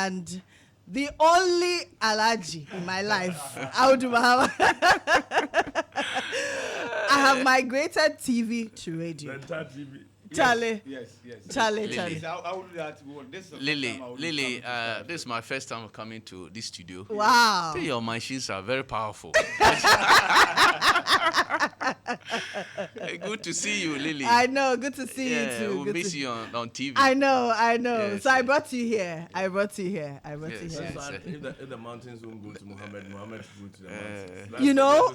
and the only allergy in my life, Audu Muhammad. I have migrated TV to radio. The entire TV. Charlie. Yes. Charlie. I will do that. Lily, this is my first time coming to this studio. Wow. Your machines are very powerful. Good to see you, Lily. I know. Good to see you too. We'll miss you on TV. I know. Yes, so I brought you here. Yes. If the mountains won't go to Muhammad will go to the mountains. You know?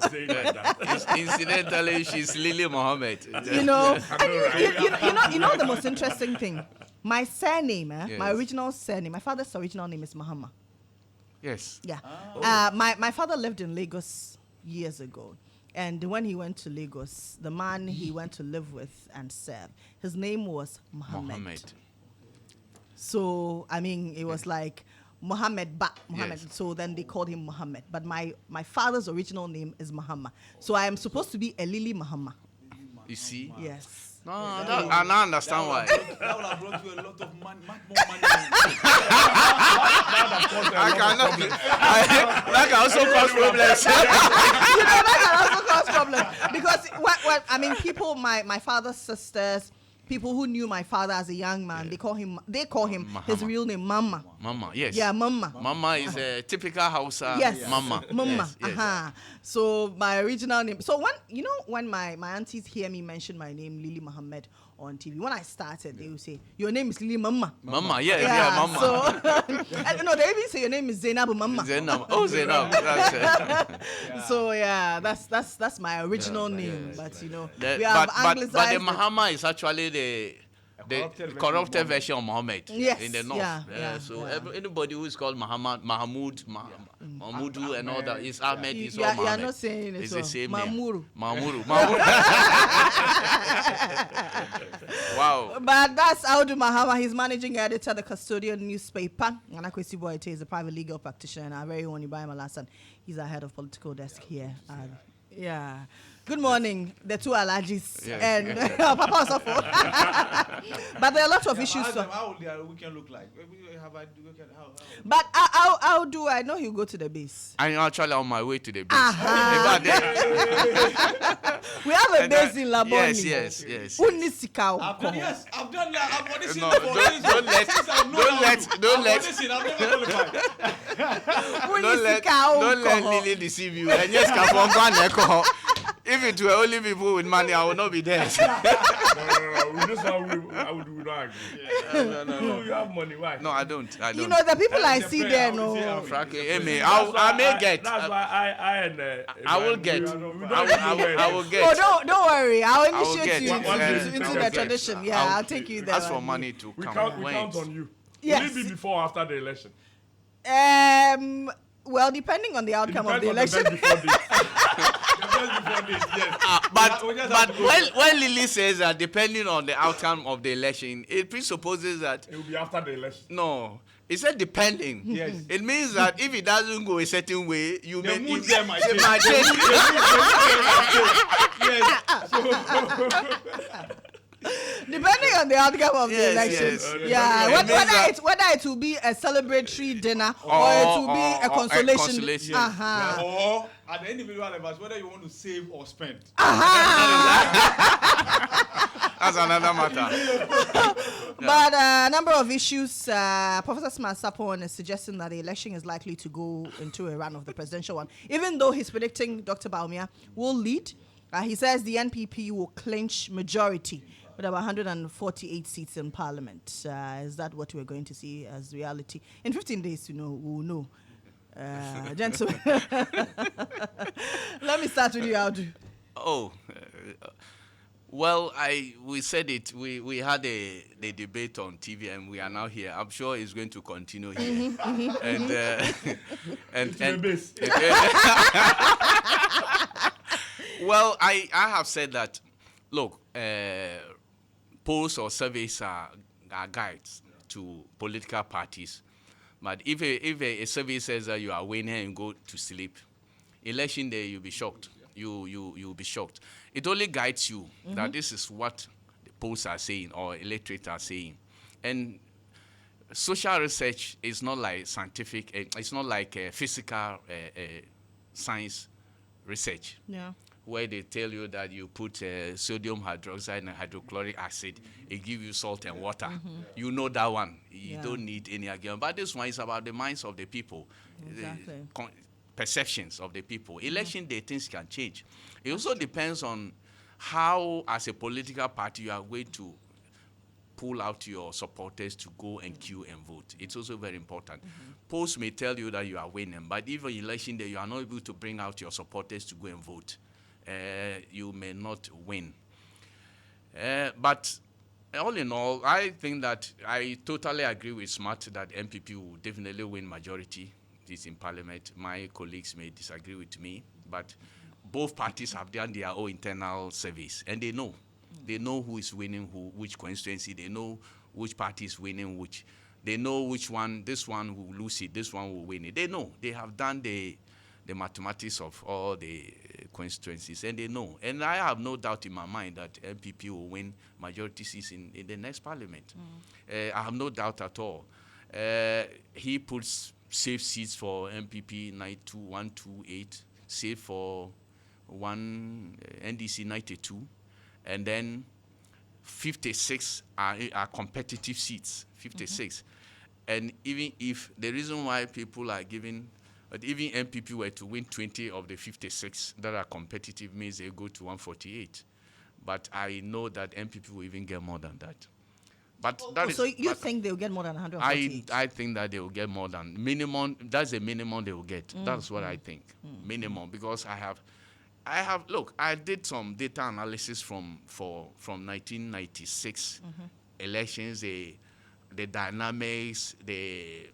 Incidentally, she's Lily Mohammed. You know? You know the most interesting thing? My surname, my original surname, my father's original name is Muhammad. Yes. Yeah. My father lived in Lagos years ago. And when he went to Lagos, the man he went to live with and serve, his name was Muhammad. So, I mean, it was like Muhammad. Yes. So then they called him Muhammad. But my father's original name is Muhammad. So I am supposed to be Elili Muhammad. You see? Yes. No, I don't understand why. That would have brought you a lot of money, much more money. That can also cause problems. That can also cause problems. Because, I mean, people, my father's sisters, people who knew my father as a young man, they call him his real name, Mama. Mama, yes. Yeah, Mama. Mama is a typical Hausa. Yes. Mama. Yes. Yes. So my original name. So when my aunties hear me mention my name, Lily Muhammad, on TV, when I started, they would say, "Your name is Lily Mama." Mama, yeah, Mama. So no, they even say your name is Zainab Mama. Zainab. Oh, Zainab. That's So that's my original name, but we have anglicized. But the Muhammad is actually the corrupted version of Muhammad in the north. Anybody who is called Muhammad, Mahmudu, and all that is Ahmed. Is all Muhammad. You are not saying it's the same Mahmuru. Mahmuru. Wow. But that's Audu Muhammad. He's managing editor of the Custodian newspaper. Anakwesi Boite is a private legal practitioner, and our very own Ibrahim Alasan. He's our head of political desk here. Good morning, the two allergies and Papa also. But there are a lot of issues. How will their weekend look like? But how do I know he'll go to the base? I'm actually on my way to the base. We have a base in Laboni. Yes. Yes, I've done that. I've auditioned for this. Don't let Lily deceive you. And yes, if it were only people with money, I would not be there. No. This is how we don't agree. No. You have money. Why? No, I don't. You know, the people I see there, no. Frankly, I may get. That's why I will get. I will get. Oh, don't worry. I'll initiate you into the tradition. Yeah, I'll take you there. As for money to come. We count on you. Yes. Will it be before or after the election? Well, depending on the outcome of the election. But when Lily says that depending on the outcome of the election, it presupposes that it will be after the election. No, it said depending. Yes. It means that if it doesn't go a certain way, you may change. Depending on the outcome of the election. Yes. Whether it will be a celebratory dinner or it will be a consolation. Or at the individual levels, whether you want to save or spend. That's another matter. But a number of issues. Professor Smart Sapon is suggesting that the election is likely to go into a run of the presidential one, even though he's predicting Dr. Baumia will lead. He says the NPP will clinch majority with about 148 seats in Parliament. Is that what we're going to see as reality? In 15 days, we'll know. Gentlemen, let me start with you, Audu. Well, we said it. We had the debate on TV, and we are now here. I'm sure it's going to continue here. Well, I have said that. Look, polls or surveys are guides to political parties. But if a survey says that you are winning and go to sleep, election day you'll be shocked. You'll be shocked. It only guides you that this is what the polls are saying or electorate are saying. And social research is not like scientific, it's not like physical science research. Yeah. Where they tell you that you put sodium hydroxide and hydrochloric acid, it gives you salt and water. You know that one. You don't need any argument. But this one is about the minds of the people, Exactly. the perceptions of the people. Election day, things can change. It also depends on how, as a political party, you are going to pull out your supporters to go and queue and vote. It's also very important. Polls may tell you that you are winning, but if on election day you are not able to bring out your supporters to go and vote, you may not win. But all in all, I think that I totally agree with Smart that MPP will definitely win majority this in Parliament. My colleagues may disagree with me, but both parties have done their own internal surveys, and they know. They know who is winning which constituency. They know which party is winning which. They know which one, this one will lose it, this one will win it. They know. They have done the mathematics of all the constituencies, and they know. And I have no doubt in my mind that MPP will win majority seats in the next parliament. I have no doubt at all. He puts safe seats for MPP 92128, safe for one NDC 92, and then 56 are competitive seats, 56. And even if the reason why people are giving, but even MPP were to win 20 of the 56 that are competitive means they go to 148. But I know that MPP will even get more than that. But that is, so you think they'll get more than 148? I think that they will get more than minimum. That's the minimum they will get. That's what I think. Minimum, because I have look, I did some data analysis from 1996 elections, the dynamics, the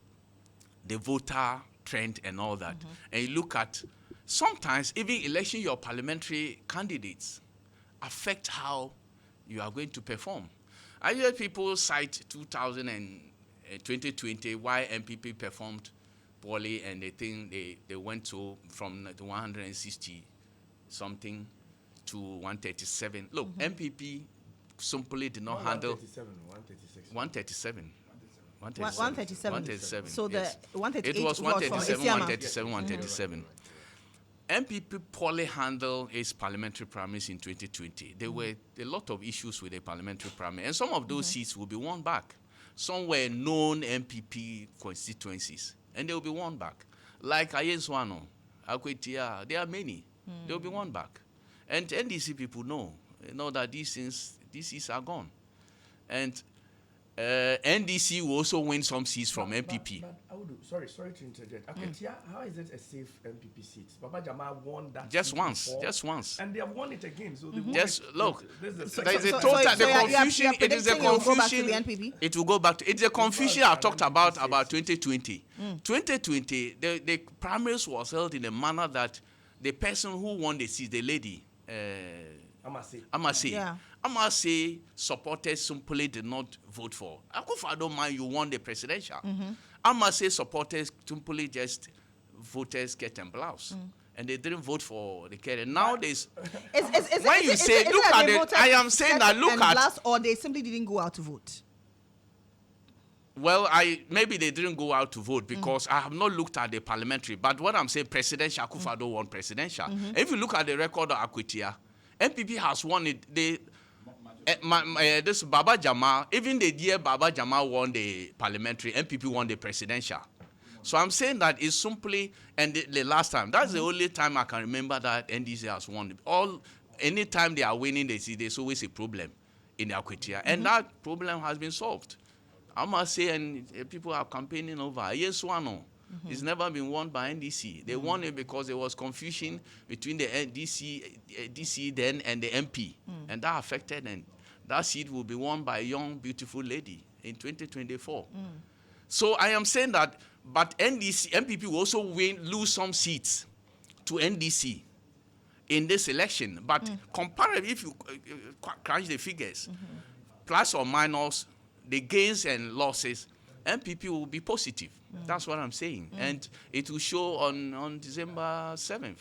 voter trend and all that. And you look at, sometimes even election your parliamentary candidates affect how you are going to perform. I hear people cite 2000 and 2020 why MPP performed poorly, and they think they went to from the 160 something to 137. Look, MPP simply did not handle 136. 137. 137. So yes. the 138 it was was from 137, Esiama. 137, 137. MPP poorly handled its parliamentary primaries in 2020. There were a lot of issues with the parliamentary primary, and some of those seats will be won back. Some were known MPP constituencies, and they will be won back. Like Ayeswano, Akwetia, there are many. They will be won back. And NDC people know that these seats are gone. And NDC will also win some seats from MPP. But sorry to interject. Akwetia, how is it a safe MPP seat? Baba Jama won that Just seat once, before, just once. And they have won it again. So they won Just it. look, There's there is a So- total, so the you are confusion, it is a predicting it will go back to confusion. the NPP? It will go back to, it's a confusion I talked about 2020. 2020, the primaries was held in a manner that the person who won the seat, the lady, Amase. Yeah. Amase supporters simply did not vote for. Akufo-Addo mind you won the presidential. Amase supporters simply just voters get and blouse. And they didn't vote for the candidate. Nowadays, when you say, look at it, I am saying that, look at, last, or they simply didn't go out to vote. well, maybe they didn't go out to vote because I have not looked at the parliamentary. But what I'm saying, presidential, Akufo-Addo won presidential. If you look at the record of Akwetia, MPP has won it. This Baba Jama, even the year Baba Jama won the parliamentary, MPP won the presidential. So I'm saying that it's simply, and the last time, that's the only time I can remember that NDC has won. Anytime they are winning, there's always a problem in the Akwetia. And that problem has been solved. I must say, and people are campaigning over. Yes, one. It's never been won by NDC. They won it because there was confusion between the DC then and the MP. And that affected, and that seat will be won by a young, beautiful lady in 2024. So I am saying that, but MPP will also lose some seats to NDC in this election. But comparatively, if you crunch the figures, plus or minus, the gains and losses, MPP will be positive. That's what I'm saying. And it will show on December 7th.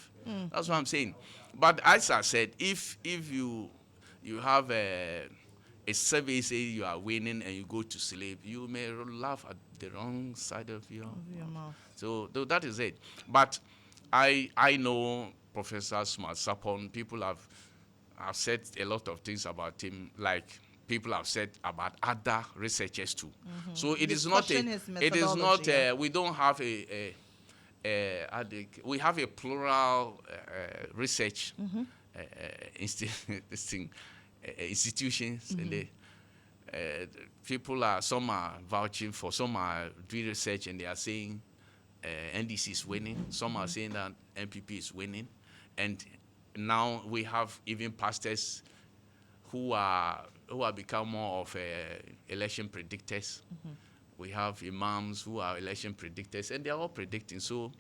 That's what I'm saying. But as I said, if you have a survey say you are winning and you go to sleep, you may laugh at the wrong side of your mouth. So that is it. But I know Professor Smart Sapon. People have said a lot of things about him, like people have said about other researchers too. So it is not we don't have we have a plural research institutions in the people some are vouching for, some are doing research and they are saying NDC is winning, some are saying that MPP is winning, and now we have even pastors who are become more of election predictors. We have imams who are election predictors, and they are all predicting. So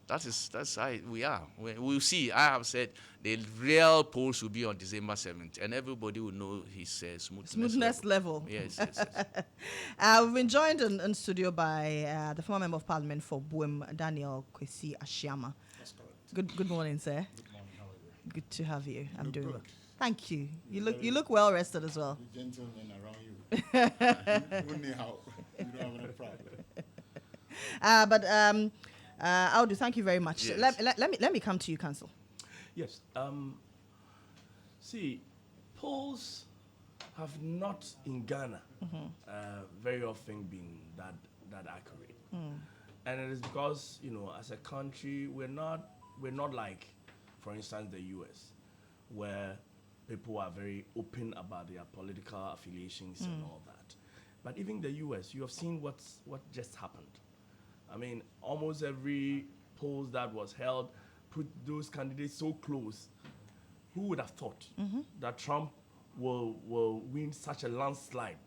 that's how we are. We'll see. I have said the real polls will be on December 7th, and everybody will know his smoothness level. Yes. We've been joined in studio by the former member of parliament for Buem, Daniel Kwesi Ashiama. That's correct. Good morning, sir. Good morning. How are you? Good to have you. I'm doing good. well. Thank you. You look well rested as well. The gentlemen around you. Only how you don't have any problem. Audu, thank you very much. Yes. Let me come to you, Council. Yes. See, polls have not in Ghana very often been that accurate, and it is because as a country we're not like, for instance, the U.S., where people are very open about their political affiliations and all that. But even the U.S., you have seen what just happened. I mean, almost every poll that was held put those candidates so close. Who would have thought that Trump will win such a landslide?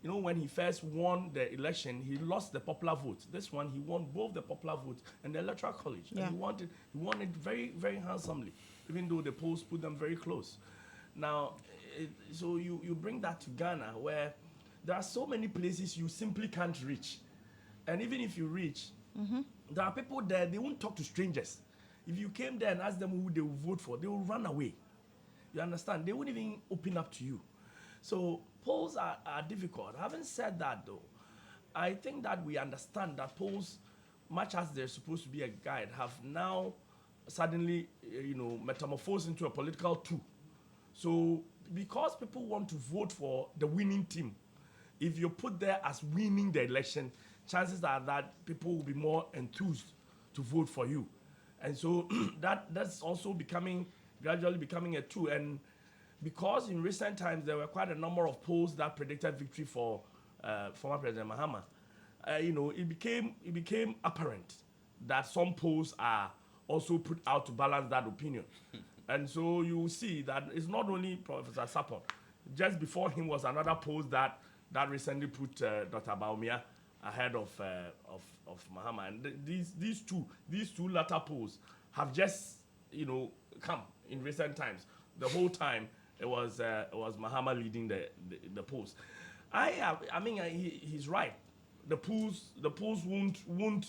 When he first won the election, he lost the popular vote. This one, he won both the popular vote and the electoral college. Yeah. And he won it very, very handsomely, even though the polls put them very close. Now, so you bring that to Ghana, where there are so many places you simply can't reach. And even if you reach, there are people there, they won't talk to strangers. If you came there and asked them who they will vote for, they will run away. You understand? They won't even open up to you. So polls are difficult. Having said that, though, I think that we understand that polls, much as they're supposed to be a guide, have now suddenly, metamorphosed into a political tool. So because people want to vote for the winning team, if you're put there as winning the election, chances are that people will be more enthused to vote for you. And so that's also gradually becoming a tool. And because in recent times there were quite a number of polls that predicted victory for former President Mahama, it became apparent that some polls are also put out to balance that opinion. And so you will see that it's not only Professor Sapon. Just before him was another poll that recently put Dr. Baumia ahead of Mahama. And these two latter polls have just come in recent times. The whole time it was Mahama leading the polls. He's right. The polls won't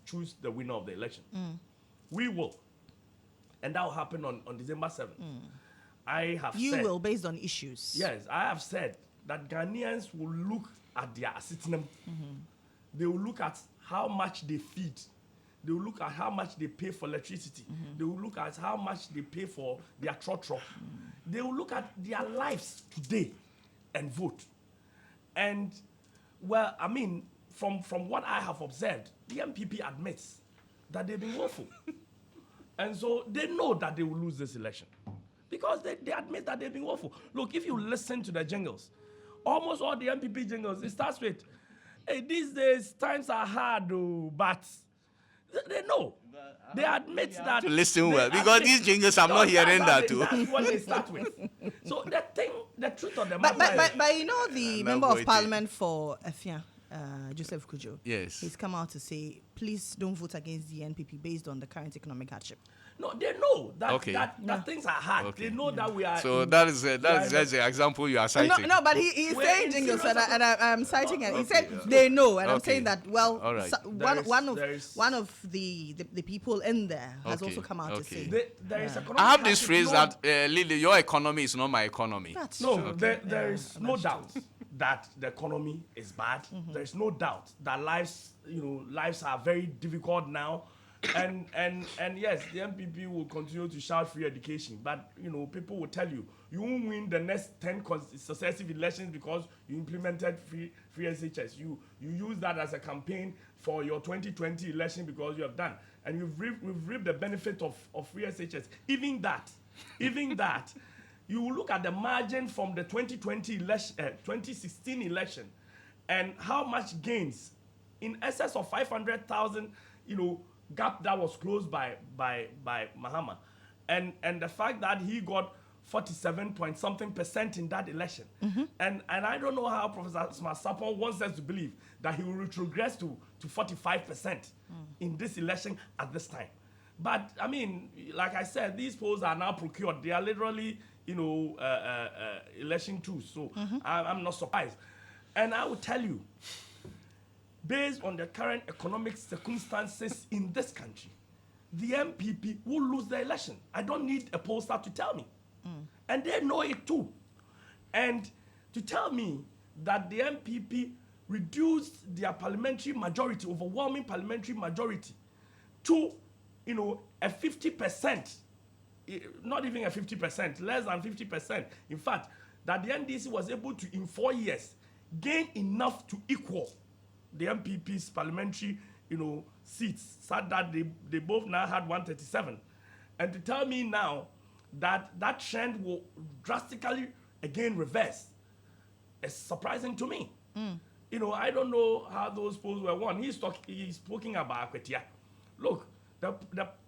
choose the winner of the election. We will. And that will happen on December 7th. I have You said, will, based on issues. Yes, I have said that Ghanaians will look at their asitnum. They will look at how much they feed. They will look at how much they pay for electricity. They will look at how much they pay for their trotro. They will look at their lives today and vote. And, from what I have observed, the MPP admits that they've been woeful. And so they know that they will lose this election because they admit that they've been woeful. Look, if you listen to the jingles, almost all the MPP jingles, it starts with, hey, these days times are hard, but they know. They admit that. To listen well, because these jingles, I'm not hearing that too. That's what they start with. So the truth of the matter But the member of parliament for Efia, Joseph Kujo, yes, he's come out to say, please don't vote against the NPP based on the current economic hardship. No, they know that things are hard. Okay. They know that we are. So that's the example you are citing. No, but he's saying jingles, and I'm citing it. He said they know, and I'm saying that. Well, all right. One of the people in there has also come out to say. There is economic I have this hardship. phrase that Lily, your economy is not my economy. That's No, true. there is no doubt that the economy is bad. There's no doubt that lives are very difficult now. And yes, the MPP will continue to shout free education, but people will tell you won't win the next 10 successive elections because you implemented free SHS. You use that as a campaign for your 2020 election because you have done, and we've reaped the benefit of free SHS. Even that, you will look at the margin from the 2020 election, 2016 election, and how much gains in excess of 500,000, gap that was closed by Mahama, and the fact that he got 47 point something percent in that election, and I don't know how Professor Sapon wants us to believe that he will retrogress to 45% in this election at this time. But I mean, like I said, these polls are now procured. They are literally, election tools. So I'm not surprised, and I will tell you, based on the current economic circumstances in this country, the MPP will lose the election. I don't need a pollster to tell me. And they know it too. And to tell me that the MPP reduced their parliamentary majority, overwhelming parliamentary majority, to, a 50%, not even a 50%, less than 50%. In fact, that the NDC was able to, in 4 years, gain enough to equal the MPP's parliamentary, seats, such that they both now had 137. And to tell me now that trend will drastically again reverse is surprising to me. I don't know how those polls were won. He's talking about Akwetia. Look, the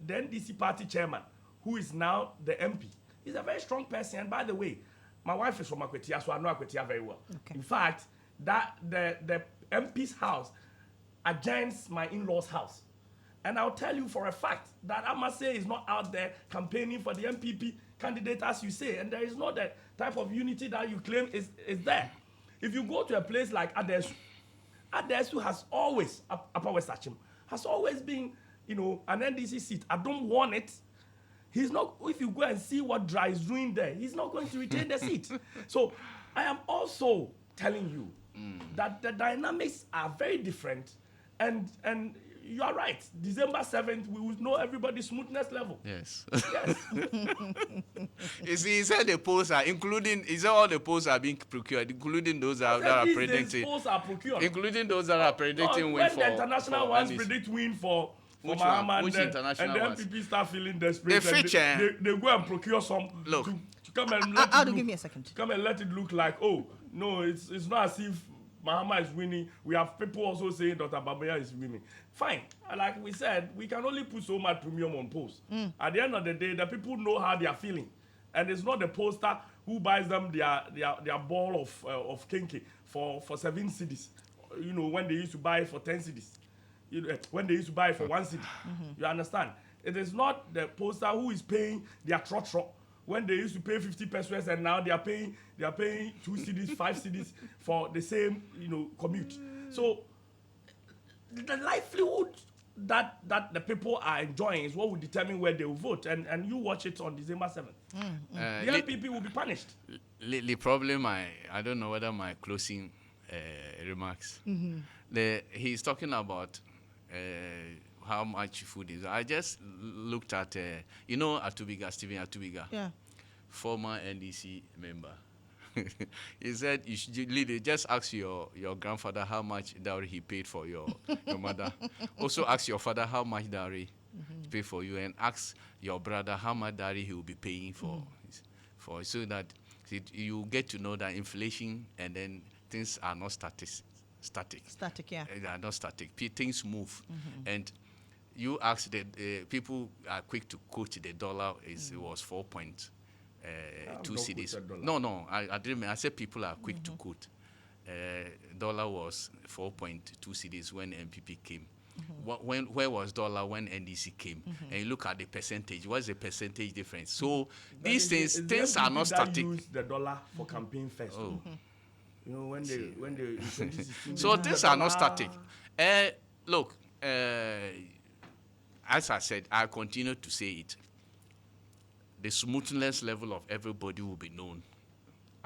NDC party chairman, who is now the MP, he's a very strong person. And by the way, my wife is from Akwetia, so I know Akwetia very well. Okay. In fact, that the MP's house against my in-laws' house. And I'll tell you for a fact that Amase is not out there campaigning for the MPP candidate as you say, and there is not the type of unity that you claim is there. If you go to a place like Adesu has always, Upper West Achim, has always been, an NDC seat. I don't want it. He's not, if you go and see what Dry is doing there, he's not going to retain the seat. So I am also telling you that the dynamics are very different, and you are right. December 7th, we will know everybody's smoothness level. Yes. Yes. You see, he said the polls are all the polls are being procured, including those that are predicting. Polls are procured. Including those that are predicting win for. When the international ones predict win for Mahama, and the MPP start feeling desperate. They go and procure some. Look. To come and let it look, give me a second. Come and let it look like, oh, no, it's not as if Mahama is winning. We have people also saying Dr. Babaya is winning. Fine. Like we said, we can only put so much premium on polls. At the end of the day, the people know how they are feeling. And it's not the pollster who buys them their ball of kinky for 7 cedis. When they used to buy it for 10 cedis. When they used to buy it for 1 cedi. You understand? It is not the pollster who is paying their trot when they used to pay 50 pesos and now they are paying 2 cedis, 5 cedis for the same commute. So the livelihood that the people are enjoying is what will determine where they will vote, and you watch it on December 7th. The MPP will be punished. The problem, I don't know whether my closing remarks. He's talking about how much food is. I just looked at, Atubiga, Stephen Atubiga, former NDC member. He said you should just ask your grandfather how much dowry he paid for your mother. Also ask your father how much dowry he paid for you, and ask your brother how much dowry he will be paying for so that you get to know that inflation and then things are not static. Static, yeah. They are not static. Things move. And you ask that people are quick to quote the dollar it was 4.2 cedis. No, I didn't mean. I said people are quick to quote. Dollar was 4.2 cedis when MPP came. Where was dollar when NDC came? And you look at the percentage. What's the percentage difference? So these things are not static. Use the dollar for campaign first. Oh. When they so things are not static. Look, as I said, I continue to say it. The smoothness level of everybody will be known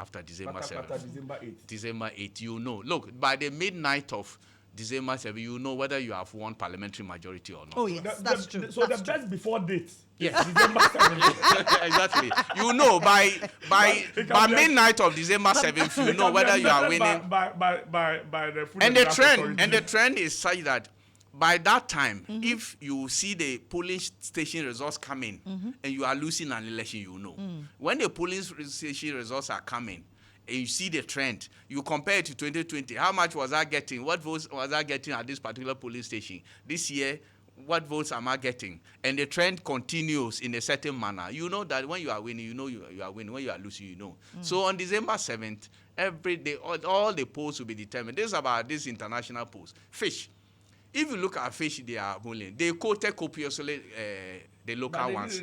after December After 7th. December 8th. December 8th, you know. Look, by the midnight of December 7th, you know whether you have won parliamentary majority or not. Oh yes, that's true. So That's the true. best before date. Yes. Is December 7th. Exactly. You know by midnight of December 7th, you know whether you are winning. By the food And the Drug Authority. trend is such that by that time, if you see the polling station results coming and you are losing an election, you know. When the polling station results are coming and you see the trend, you compare it to 2020. How much was I getting? What votes was I getting at this particular polling station? This year, what votes am I getting? And the trend continues in a certain manner. You know that when you are winning, you know you are winning. When you are losing, you know. So on December 7th, every day, all the polls will be determined. This is about this international polls. Fish. If you look at fish, they are bullying. They quoted copiously the local ones.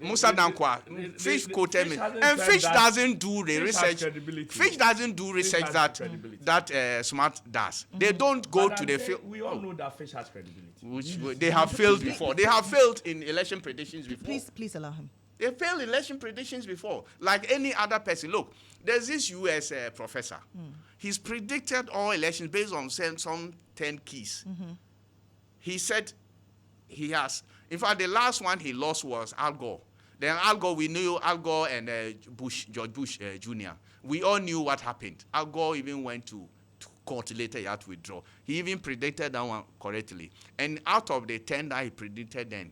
Musa Dankwa, fish quoted me. And fish doesn't do the research. Fish doesn't do research that Smart does. They don't go to the field. We all know that fish has credibility. Which they have failed before. They have failed in election predictions before. Please allow him. They failed election predictions before, like any other person. Look, there's this U.S. Professor. He's predicted all elections based on some 10 keys. He said he has. In fact, the last one he lost was Al Gore. Then Al Gore, we knew Al Gore and George Bush Jr. We all knew what happened. Al Gore even went to court later, he had to withdraw. He even predicted that one correctly. And out of the 10 that he predicted then,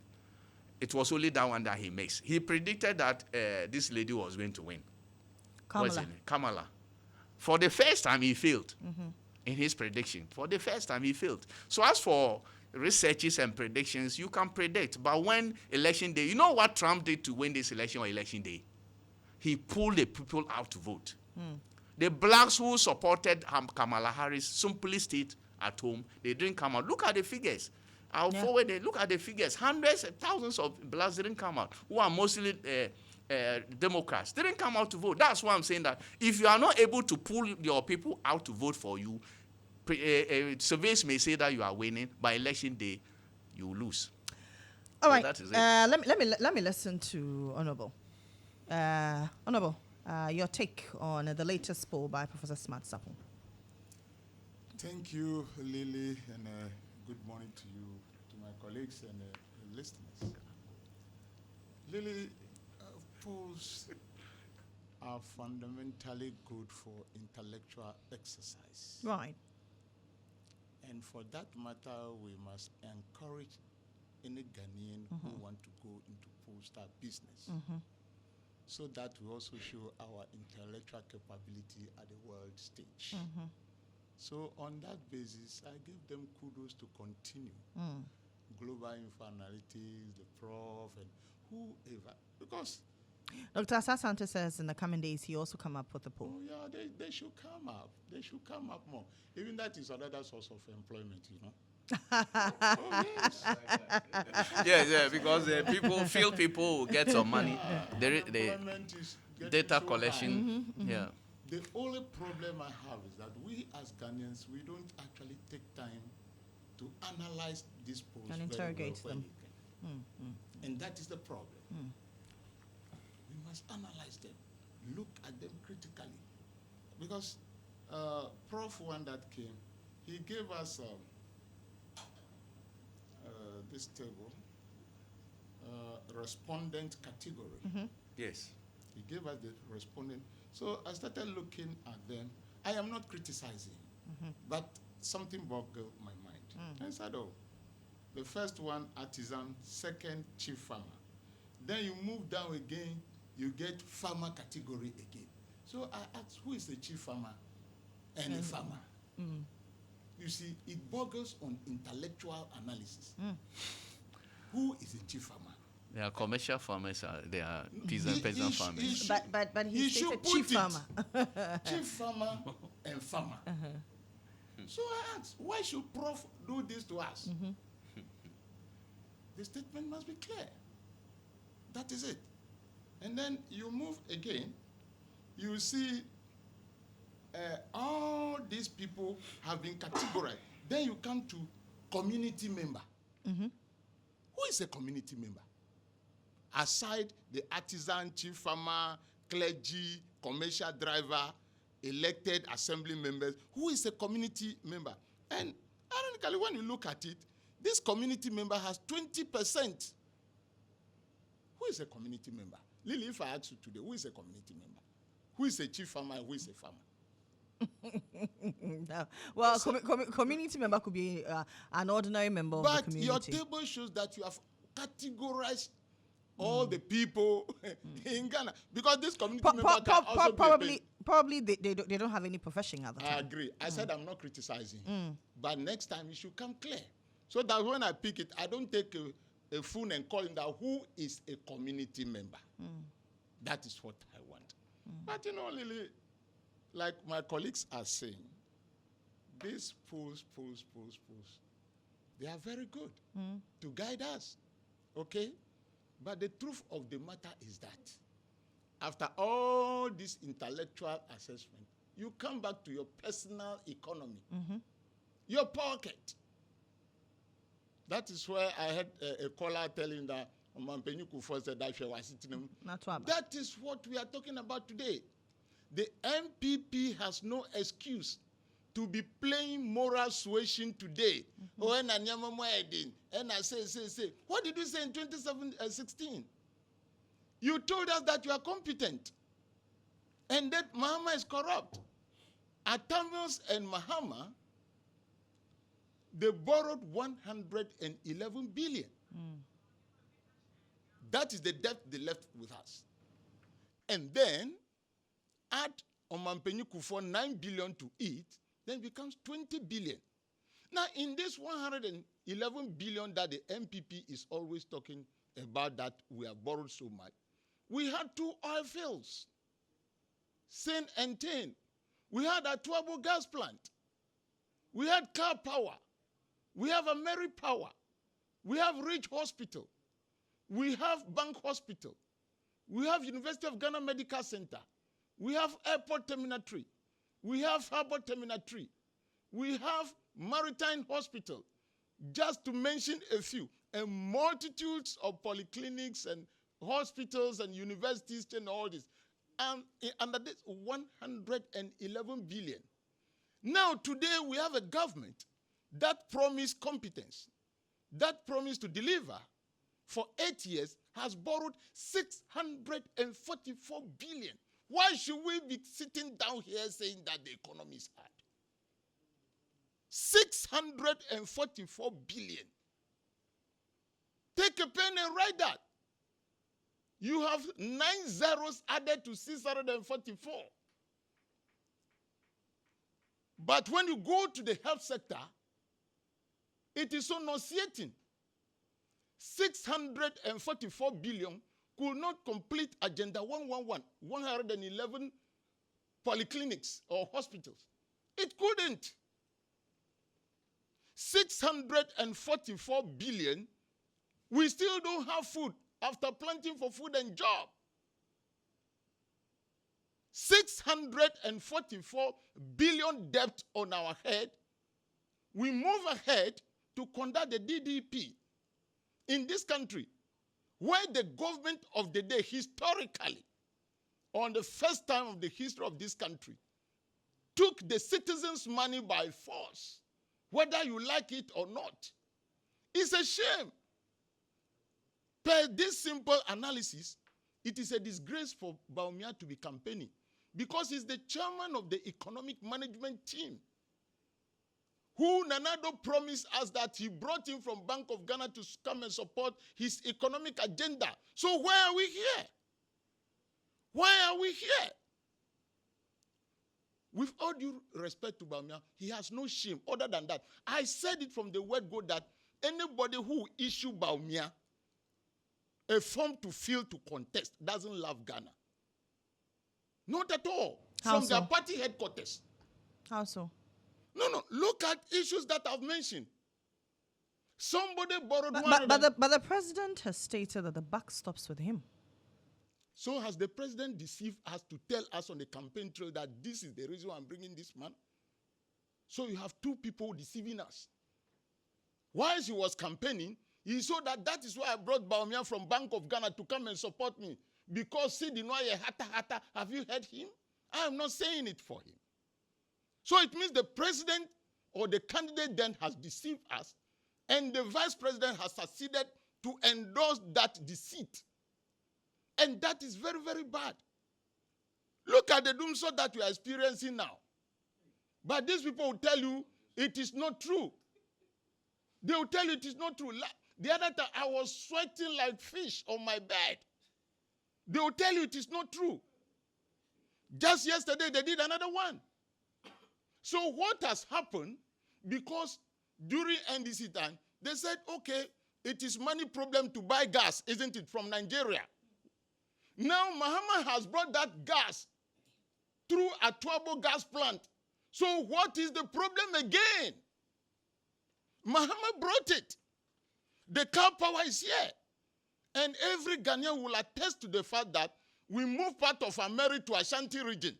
it was only that one that he makes. He predicted that this lady was going to win. Kamala. For the first time, he failed in his prediction. For the first time, he failed. So as for researches and predictions, you can predict. But when election day, you know what Trump did to win this election on election day? He pulled the people out to vote. The blacks who supported Kamala Harris simply stayed at home. They didn't come out. Look at the figures. I'll forward it. Look at the figures. Hundreds of thousands of blacks didn't come out, who are mostly Democrats. Didn't come out to vote. That's why I'm saying that if you are not able to pull your people out to vote for you, surveys may say that you are winning. By election day, you will lose. All right. That is it. Let me listen to Honorable. Honorable, your take on the latest poll by Professor Smart Sapon. Thank you, Lily, and good morning to you, to my colleagues and listeners. Lily, polls are fundamentally good for intellectual exercise. Right. And for that matter, we must encourage any Ghanaian who want to go into pollster business, so that we also show our intellectual capability at the world stage. So on that basis, I give them kudos to continue. Global Info Analytics, the Prof, and whoever. Because Dr. Asasante says in the coming days he also come up with a poll. oh yeah, they should come up. They should come up more. Even that is another source of employment, you know. Oh, yes. Yeah, because people will get some money. The Employment is getting data so collection, yeah. The only problem I have is that we as Ghanaians, we don't actually take time to analyze these polls And very interrogate well them. And that is the problem. We must analyze them, look at them critically. Because Prof. one that came, he gave us this table, respondent category. Yes. He gave us the respondent. So I started looking at them. I am not criticizing, but something boggled my mind. I said, oh, the first one, artisan, second, chief farmer. Then you move down again, you get farmer category again. So I asked, who is the chief farmer and the farmer? You see, it boggles on intellectual analysis. Who is the chief farmer? They are commercial farmers. They are peasant farmers. But he stated chief farmer. Chief farmer and farmer. So I asked, why should Prof do this to us? The statement must be clear. That is it. And then you move again, you see all these people have been categorized. Then you come to community member. Who is a community member? Aside the artisan, chief farmer, clergy, commercial driver, elected assembly members, who is a community member. And ironically, when you look at it, this community member has 20%. Who is a community member? Lily, if I ask you today, who is a community member? Who is a chief farmer and who is a farmer? No. Well, community member could be an ordinary member of the community. But your table shows that you have categorized all the people in Ghana, because this community member can also probably they don't have any profession at the time. I agree. I said I'm not criticizing, but next time it should come clear, so that when I pick it, I don't take a phone and call him that who is a community member. That is what I want. But Lily, like my colleagues are saying, these polls, they are very good to guide us, okay? But the truth of the matter is that after all this intellectual assessment, you come back to your personal economy, your pocket. That is where I had a caller telling that that is what we are talking about today. The MPP has no excuse to be playing moral suasion today. And I say, what did you say in 2016? You told us that you are competent and that Mahama is corrupt. Atamios and Mahama, they borrowed 111 billion. That is the debt they left with us. And then add Omampeni Kufuor 9 billion to it, then it becomes 20 billion. Now, in this 111 billion that the MPP is always talking about, that we have borrowed so much, we had 2 oil fields, Sen and Ten. We had a Tuabo gas plant. We had car power. We have a Mary Power. We have Ridge Hospital. We have Bank Hospital. We have University of Ghana Medical Center. We have Airport Terminal 3. We have Harbour Terminal 3. We have Maritime Hospital, just to mention a few, and multitudes of polyclinics and hospitals and universities and all this. And under this 111 billion. Now, today we have a government that promised competence, that promised to deliver for 8 years, has borrowed 644 billion. Why should we be sitting down here saying that the economy is hard? 644 billion. Take a pen and write that. You have 9 zeros added to 644. But when you go to the health sector, it is so nauseating. 644 billion could not complete Agenda 111, 111 polyclinics or hospitals. It couldn't. 644 billion, we still don't have food after planting for food and job. 644 billion debt on our head. We move ahead to conduct the DDP in this country, where the government of the day, historically, on the first time of the history of this country, took the citizens' money by force, whether you like it or not. It's a shame. Per this simple analysis, it is a disgrace for Bawumia to be campaigning, because he's the chairman of the economic management team, who Nanado promised us that he brought him from Bank of Ghana to come and support his economic agenda. So why are we here? Why are we here? With all due respect to Bawumia, he has no shame other than that. I said it from the word go that anybody who issue Bawumia a form to fill to contest doesn't love Ghana. Not at all. How from so? their party headquarters. How so? No. Look at issues that I've mentioned. Somebody borrowed But the president has stated that the buck stops with him. So has the president deceived us to tell us on the campaign trail that this is the reason why I'm bringing this man? So you have 2 people deceiving us. Whilst he was campaigning, he saw that is why I brought Bawumia from Bank of Ghana to come and support me. because Sidinoye Hata Hata, have you heard him? I am not saying it for him. So it means the president or the candidate then has deceived us, and the vice president has succeeded to endorse that deceit. And that is very, very bad. Look at the doomsday that we are experiencing now. But these people will tell you it is not true. They will tell you it is not true. The other time, I was sweating like fish on my bed. They will tell you it is not true. Just yesterday, they did another one. So what has happened, because during NDC time, they said, okay, it is money problem to buy gas, isn't it, from Nigeria? Now, Mahama has brought that gas through a Tuabo gas plant. So what is the problem again? Mahama brought it. The cow power is here. And every Ghanaian will attest to the fact that we moved part of Ameri to Ashanti region.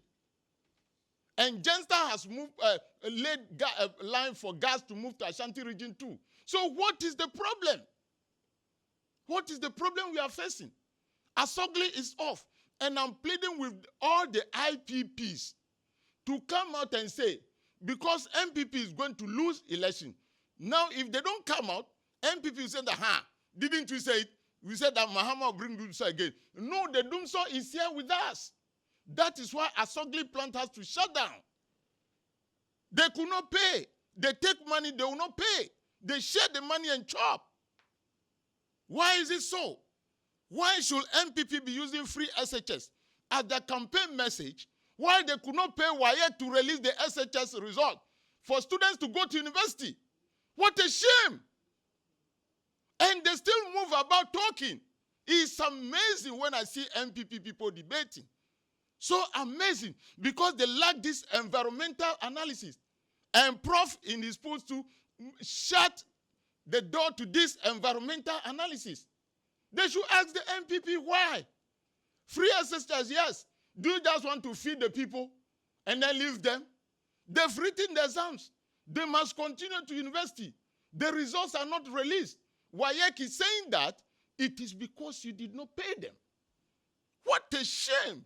And Genstar has laid a line for gas to move to Ashanti region too. So what is the problem? What is the problem we are facing? Asogli is off. And I'm pleading with all the IPPs to come out and say, because MPP is going to lose election. Now, if they don't come out, MPP will say that, didn't we say it? We said that Mahama will bring Doomsday again. No, the Doomsday is here with us. That is why Asogli plant has to shut down. They could not pay. They take money, they will not pay. They share the money and chop. Why is it so? Why should MPP be using free SHS as their campaign message, while they could not pay WAEC to release the SHS result for students to go to university? What a shame. And they still move about talking. It's amazing when I see MPP people debating. So amazing, because they lack this environmental analysis. And Prof in his post to shut the door to this environmental analysis. They should ask the MPP why. Free SSTs, yes. Do you just want to feed the people and then leave them? They've written the exams. They must continue to university. The results are not released. WAEC is saying that it is because you did not pay them. What a shame.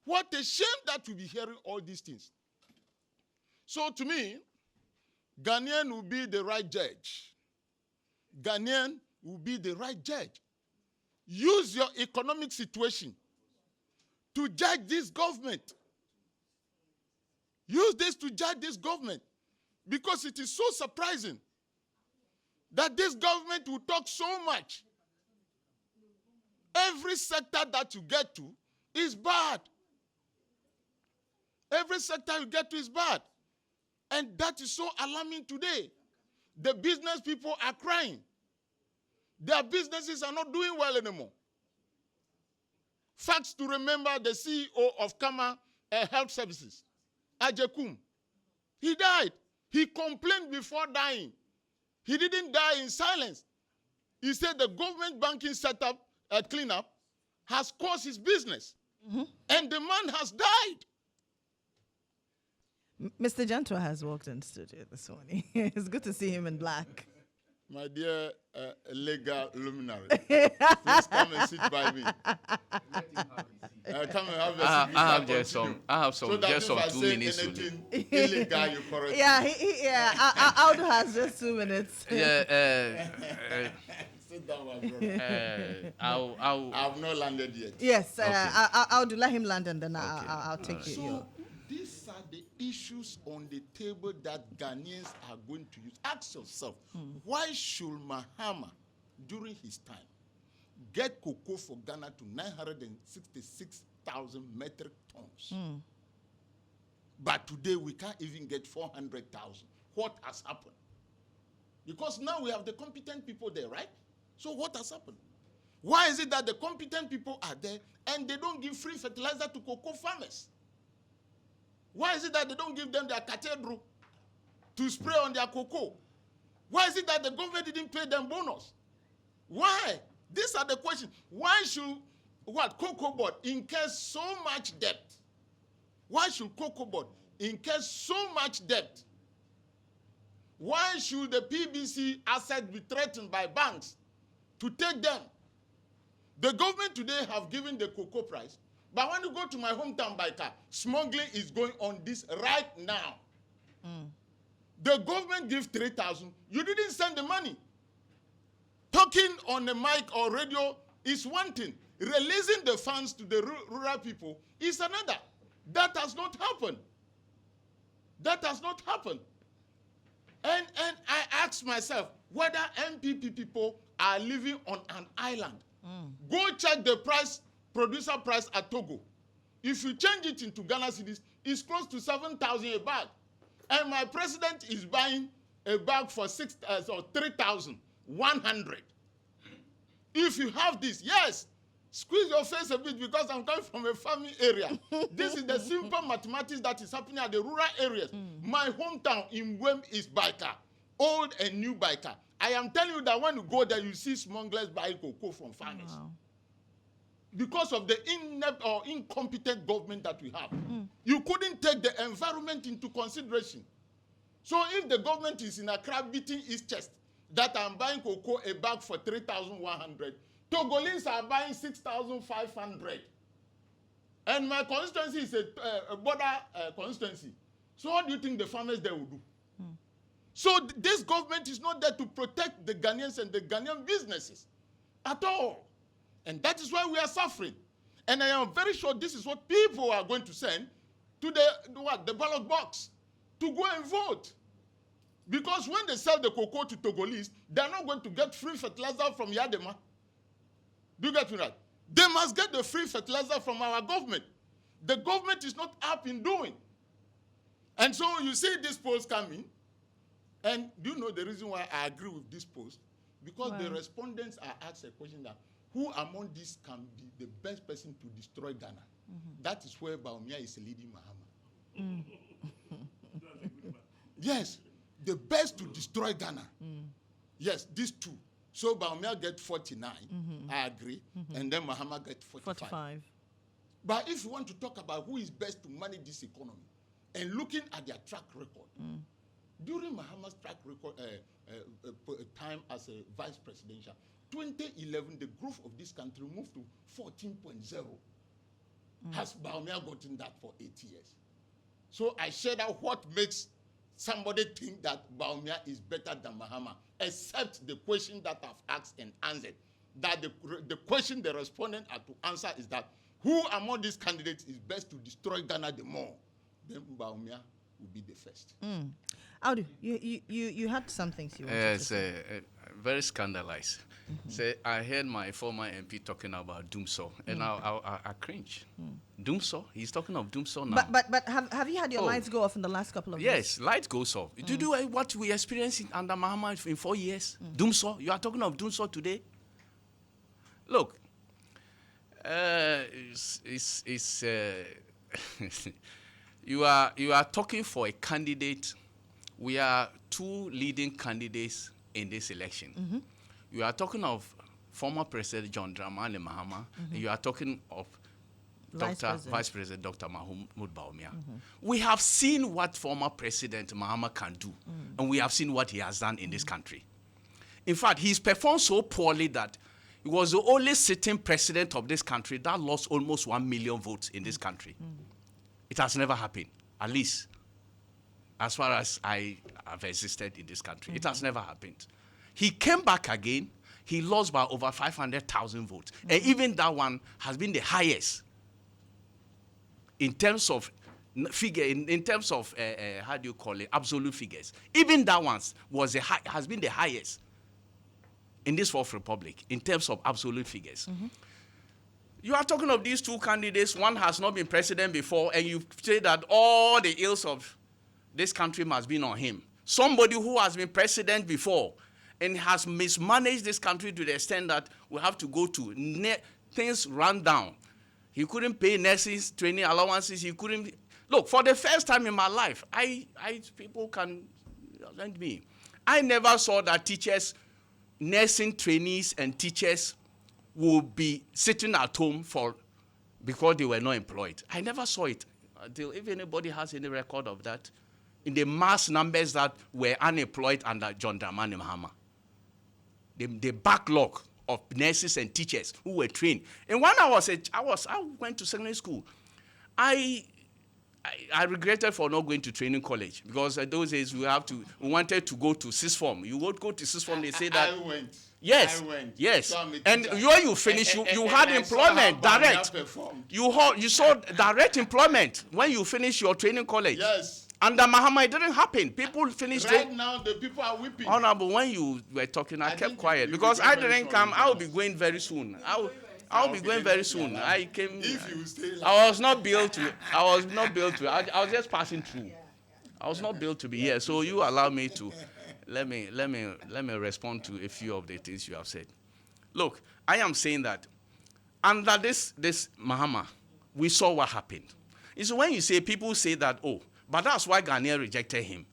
What a shame that we be hearing all these things. So to me, Ghanaian will be the right judge. Ghanaian will be the right judge. Use your economic situation to judge this government. Use this to judge this government. Because it is so surprising that this government will talk so much. Every sector that you get to is bad. Every sector you get to is bad. And that is so alarming today. The business people are crying. Their businesses are not doing well anymore. Facts to remember, the CEO of Kama Health Services, Ajekum, he died. He complained before dying. He didn't die in silence. He said the government banking setup, cleanup, has caused his business. Mm-hmm. And the man has died. Mr. Gentile has walked in studio this morning. It's good to see him in black. My dear legal luminary, please come and sit by me. Come and have a seat. I have some, so that just if I 2 say minutes. anything illegal, you correct Yeah, Aldo has just 2 minutes. Sit down, my brother. I have not landed yet. Yes, Okay. I'll let him land and then I'll take you. So these are the issues on the table that Ghanaians are going to use. Ask yourself, why should Mahama, during his time, get cocoa for Ghana to 966,000 metric tons? But today we can't even get 400,000. What has happened? Because now we have the competent people there, right? So what has happened? Why is it that the competent people are there and they don't give free fertilizer to cocoa farmers? Why is it that they don't give them their cathedral to spray on their cocoa? Why is it that the government didn't pay them bonus? Why? These are the questions. Why should Cocoa Board incur so much debt? Why should Cocoa Board incur so much debt? Why should the PBC assets be threatened by banks to take them? The government today have given the cocoa price, but when you go to my hometown by car, smuggling is going on this right now. The government gives 3,000. You didn't send the money. Talking on the mic or radio is one thing. Releasing the funds to the rural people is another. That has not happened. That has not happened. And I ask myself whether MPP people are living on an island. Go check the price, producer price at Togo. If you change it into Ghana cedis, it's close to 7,000 a bag. And my president is buying a bag for 3,100. If you have this, yes, squeeze your face a bit because I'm coming from a farming area. This is the simple mathematics that is happening at the rural areas. My hometown in Wem is Baika, old and new Baika. I am telling you that when you go there, you see smugglers buying cocoa from farmers. Wow. Because of the inept or incompetent government that we have. You couldn't take the environment into consideration. So if the government is in Accra beating its chest that I'm buying cocoa a bag for 3,100, Togolese are buying 6,500. And my constituency is a border constituency. So what do you think the farmers there will do? So this government is not there to protect the Ghanaians and the Ghanaian businesses at all. And that is why we are suffering. And I am very sure this is what people are going to send to the ballot box to go and vote. Because when they sell the cocoa to Togolese, they are not going to get free fertilizer from Yadema. Do you get me right? They must get the free fertilizer from our government. The government is not up in doing. And so you see these polls coming. And do you know the reason why I agree with this post? Because the respondents are asked a question that who among these can be the best person to destroy Ghana? That is where Baumia is leading Mahama. Yes, the best to destroy Ghana. Yes, these two. So Baumia get 49, I agree, and then Mahama get 45. But if you want to talk about who is best to manage this economy, and looking at their track record, during Mahama's track record time as a vice presidential, 2011, the growth of this country moved to 14.0. Has Baumia gotten that for 8 years? So I shared out what makes somebody think that Baumia is better than Mahama, except the question that I've asked and answered. That the question the respondent had to answer is that who among these candidates is best to destroy Ghana the more? Then Baumia will be the first. Audu, you had some things you wanted to say. Very scandalized. Say, I heard my former MP talking about Doomsaw, and I cringe. Doomsaw? He's talking of Doomsaw now. But have you had your lights go off in the last couple of years? Yes, lights goes off. Do you do what we experienced under Mahama in 4 years? Doomsaw? You are talking of Doomsaw today? Look, you are talking for a candidate. We are two leading candidates in this election. You are talking of former President John Dramani Mahama. And you are talking of Vice President Dr. Mahmoud Baumia. We have seen what former President Mahama can do, and we have seen what he has done in this country. In fact, he's performed so poorly that he was the only sitting president of this country that lost almost 1 million votes in this country. It has never happened, at least as far as I have existed in this country. It has never happened. He came back again. He lost by over 500,000 votes. And even that one has been the highest in terms of figure, in terms of, how do you call it, absolute figures. Even that one has been the highest in this Fourth Republic in terms of absolute figures. You are talking of these two candidates. One has not been president before, and you say that all the ills of this country must be on him. Somebody who has been president before and has mismanaged this country to the extent that we have to go to things run down. He couldn't pay nurses, training allowances. He couldn't. Look, for the first time in my life, people can lend me. I never saw that teachers, nursing trainees and teachers would be sitting at home because they were not employed. I never saw it until, if anybody has any record of that, in the mass numbers that were unemployed under John Dramani Mahama. The backlog of nurses and teachers who were trained. And when I went to secondary school, I regretted for not going to training college because those days we wanted to go to sixth form. You would go to sixth form, they say that. I went. Yes. I went. Yes. So and when you finish, you had employment direct. You saw direct employment when you finish your training college. Yes. Under Mahama, it didn't happen. People finished right now, the people are weeping. Honorable, when you were talking, I kept quiet you because I didn't come. strong. I will be going very soon. I'll be going very soon. I came. If you stay like I was not built to. I was just passing through. I was not built to be here. So you allow me to let me respond to a few of the things you have said. Look, I am saying that under this Mahama, we saw what happened. It's when you say people say that, oh, but that's why Ghanaian rejected him.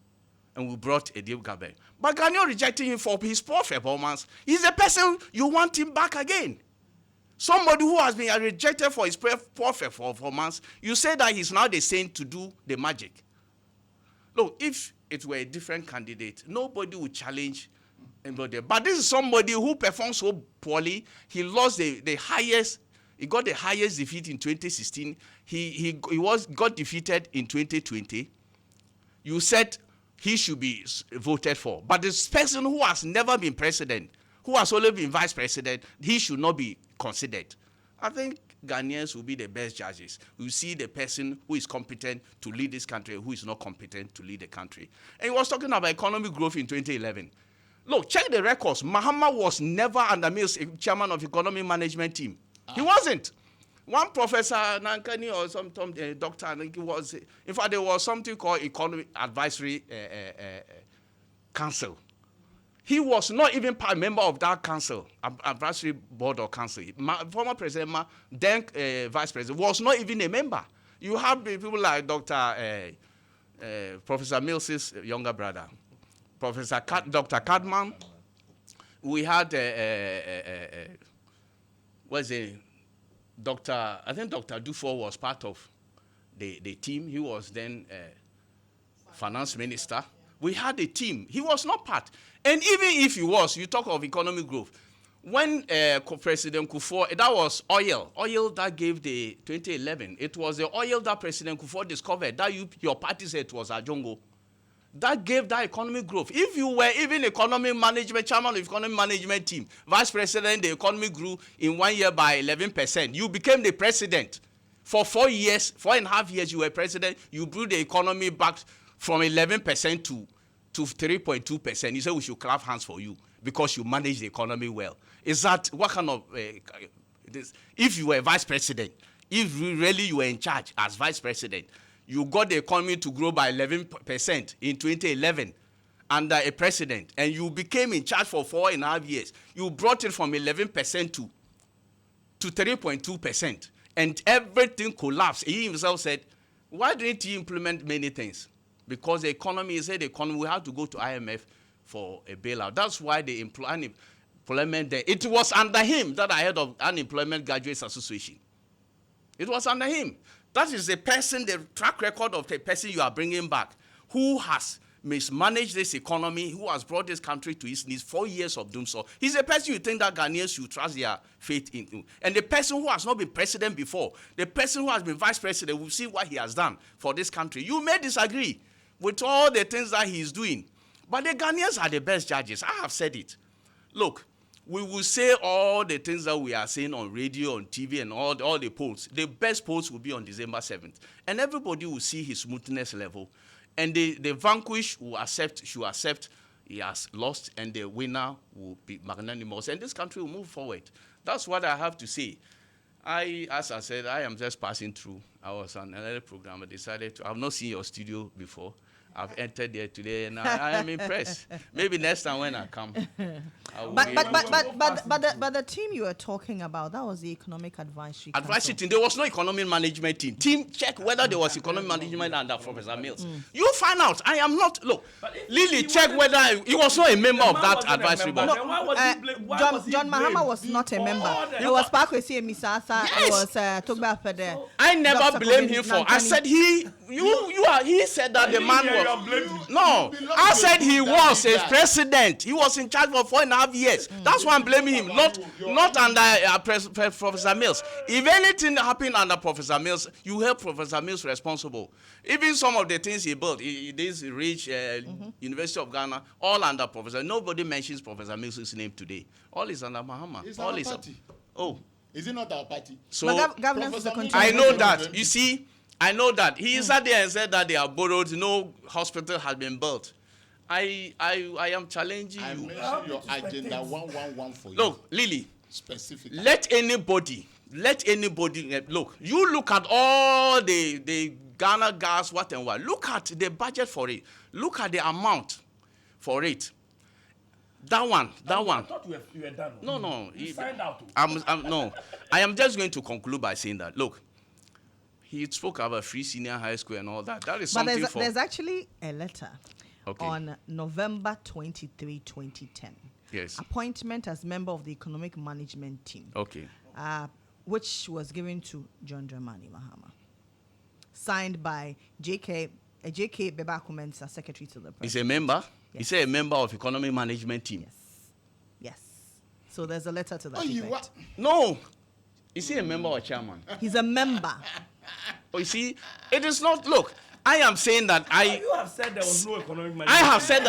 And we brought Edip Gabe. But Ghanaian rejected him for his poor performance. He's the person you want him back again. Somebody who has been rejected for his poor performance, you say that he's now the saint to do the magic. Look, if it were a different candidate, nobody would challenge anybody. But this is somebody who performed so poorly. He lost the highest. He got the highest defeat in 2016. He got defeated in 2020. You said he should be voted for. But this person who has never been president, who has only been vice president, he should not be considered. I think Ghanaians will be the best judges. We see the person who is competent to lead this country, who is not competent to lead the country. And he was talking about economic growth in 2011. Look, check the records. Mahama was never under Mills chairman of economic management team. He wasn't. One professor, Nankani or some doctor, I think it was, in fact, there was something called Economic Advisory Council. He was not even a member of that council, advisory board or council. Former President, then Vice President, was not even a member. You have people like Professor Mills's younger brother, Dr. Cadman. We had I think Dr. Dufour was part of the team. He was then finance minister. We had a team. He was not part. And even if he was, you talk of economic growth. When President Kufuor, that was oil that gave the 2011. It was the oil that President Kufuor discovered that your party said it was Ajongo. That gave that economic growth. If you were even economic management, chairman of economic management team, vice president, the economy grew in 1 year by 11%. You became the president. For 4.5 years, you were president. You grew the economy back from 11% to 3.2%. You said we should clap hands for you because you manage the economy well. Is that what kind of this? If you were vice president, if really you were in charge as vice president, you got the economy to grow by 11% in 2011 under a president, and you became in charge for 4.5 years. You brought it from 11% to 3.2%, and everything collapsed. He himself said, why didn't he implement many things? Because the economy, he said the economy, we have to go to IMF for a bailout. That's why the unemployment there. It was under him that I heard of Unemployment Graduates Association. It was under him. That is the person, the track record of the person you are bringing back, who has mismanaged this economy, who has brought this country to its knees, 4 years of doom. So he's a person you think that Ghanaians should trust their faith in. And the person who has not been president before, the person who has been vice president, we'll see what he has done for this country. You may disagree with all the things that he's doing, but the Ghanaians are the best judges. I have said it. Look, we will say all the things that we are saying on radio, on TV, and all the polls. The best polls will be on December 7th. And everybody will see his smoothness level. And the vanquished should accept he has lost, and the winner will be magnanimous. And this country will move forward. That's what I have to say. As I said, I am just passing through. I was on another program. I decided to. I've not seen your studio before. I've entered there today, and I am impressed. Maybe next time when I come, I will but the team you were talking about, that was the Economic Advisory Council. Team. There was no economic management team. Team check whether there was economic management under Professor Mills. You find out. I am not. Look, Lily, check whether he was not a member of that advisory board. John Mahama was not a member. It was Pakwesi Misasa. It was Togba Pede. I never blamed him for. I said he said that the man you have blamed him. No, You belong I to a said he group that was did a that. president. He was in charge for 4.5 years. That's why I'm blaming him, not under Professor Mills. If anything happened under Professor Mills, you held Professor Mills responsible. Even some of the things he built, this rich University of Ghana, all under Professor. Nobody mentions Professor Mills' name today. All is under Mahama. It's All our is party. Oh, Is it not our party? so But governance is a Professor Mills- I continuous. know that. You see, I know that. He sat there and said that they are borrowed. No hospital has been built. I am challenging I you. mentioned your agenda 111 for you. Look, Lily, Specifically. let anybody, look, you look at all the Ghana gas, what and what. Look at the budget for it. Look at the amount for it. That one. I thought you were done. No. You signed out. No. I am just going to conclude by saying that, look, he spoke about free senior high school and all that. That is But something there's actually a letter Okay. on November 23, 2010. Yes. Appointment as member of the economic management team, Okay. which was given to John Dramani Mahama. Signed by J.K. Beba Kumensa, Secretary to the He's President. a member. Yes. He's a member of economic management team. Yes. So there's a letter to that Oh, you effect. what? No. Is he a member or chairman? He's a member. Oh, you see, it is not. Look, I am saying that You have said there was no economic management. I have said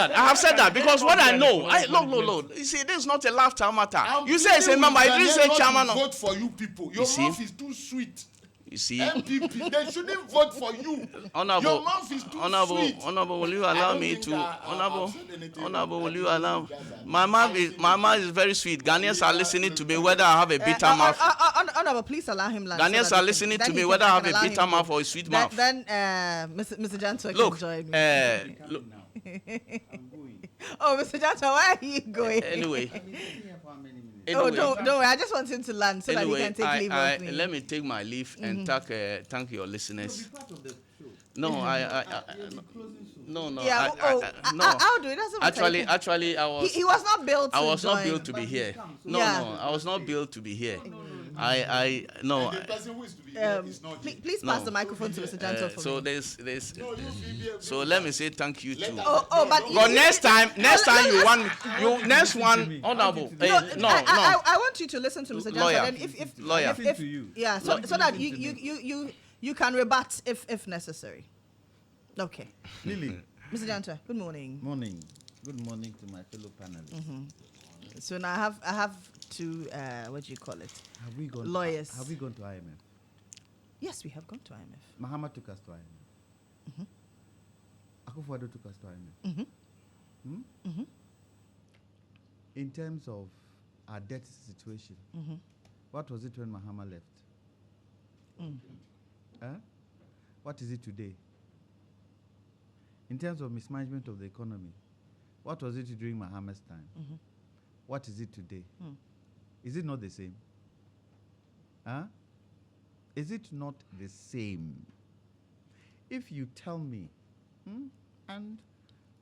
that because what I know, look. You see, this is not a lifetime matter. I'm You say it's a pleading member. with I didn't Ghanaians say not to chairman. vote for you people. Your see? mouth is too sweet. You see, MPP, they shouldn't vote for you. Honorable, Your mouth is too sweet. Honorable, will you I allow don't me think to, I've said anything Honorable, wrong. will you I allow? think you guys are My mouth is very sweet. Ghanaians are listening to me whether I have a bitter mouth. Honorable, please allow him land. Ghanaians are listening to me whether I have a bitter mouth or a sweet mouth. Then Mr. Janto Look, can join me. look, Oh, Mr. Janto, where are you going? anyway. Oh, Anyway, don't worry. I just want him to land so that he can take leave of me. let me take my leave and thank your listeners. No, no, Yeah, no. I'll do it. Doesn't matter. Actually, He was not built to I was not join. built to be here. No, Yeah. I was not built to be here. No. The person who is to be here is not here. Please No. pass the microphone to Mr. Janto for so me. there's No, you be here. so let me say thank you to. But But next time you want you next one honorable. I want you to listen to Mr. Janto. Lawyer. Then if Lawyer. if, yeah, so that you can rebut if necessary. Okay, Lily, Mr. Janto. Good morning. morning. Good morning to my fellow panelists. So now I have two what do you call it? Have we gone? Lawyers. Have we gone to IMF? Yes, we have gone to IMF. Mahama took us to IMF. Akufo-Addo took us to IMF. In terms of our debt situation, what was it when Mahama left? Huh? What is it today? In terms of mismanagement of the economy, what was it during Mahama's time? What is it today? Is it not the same? Huh? Is it not the same? If you tell me, and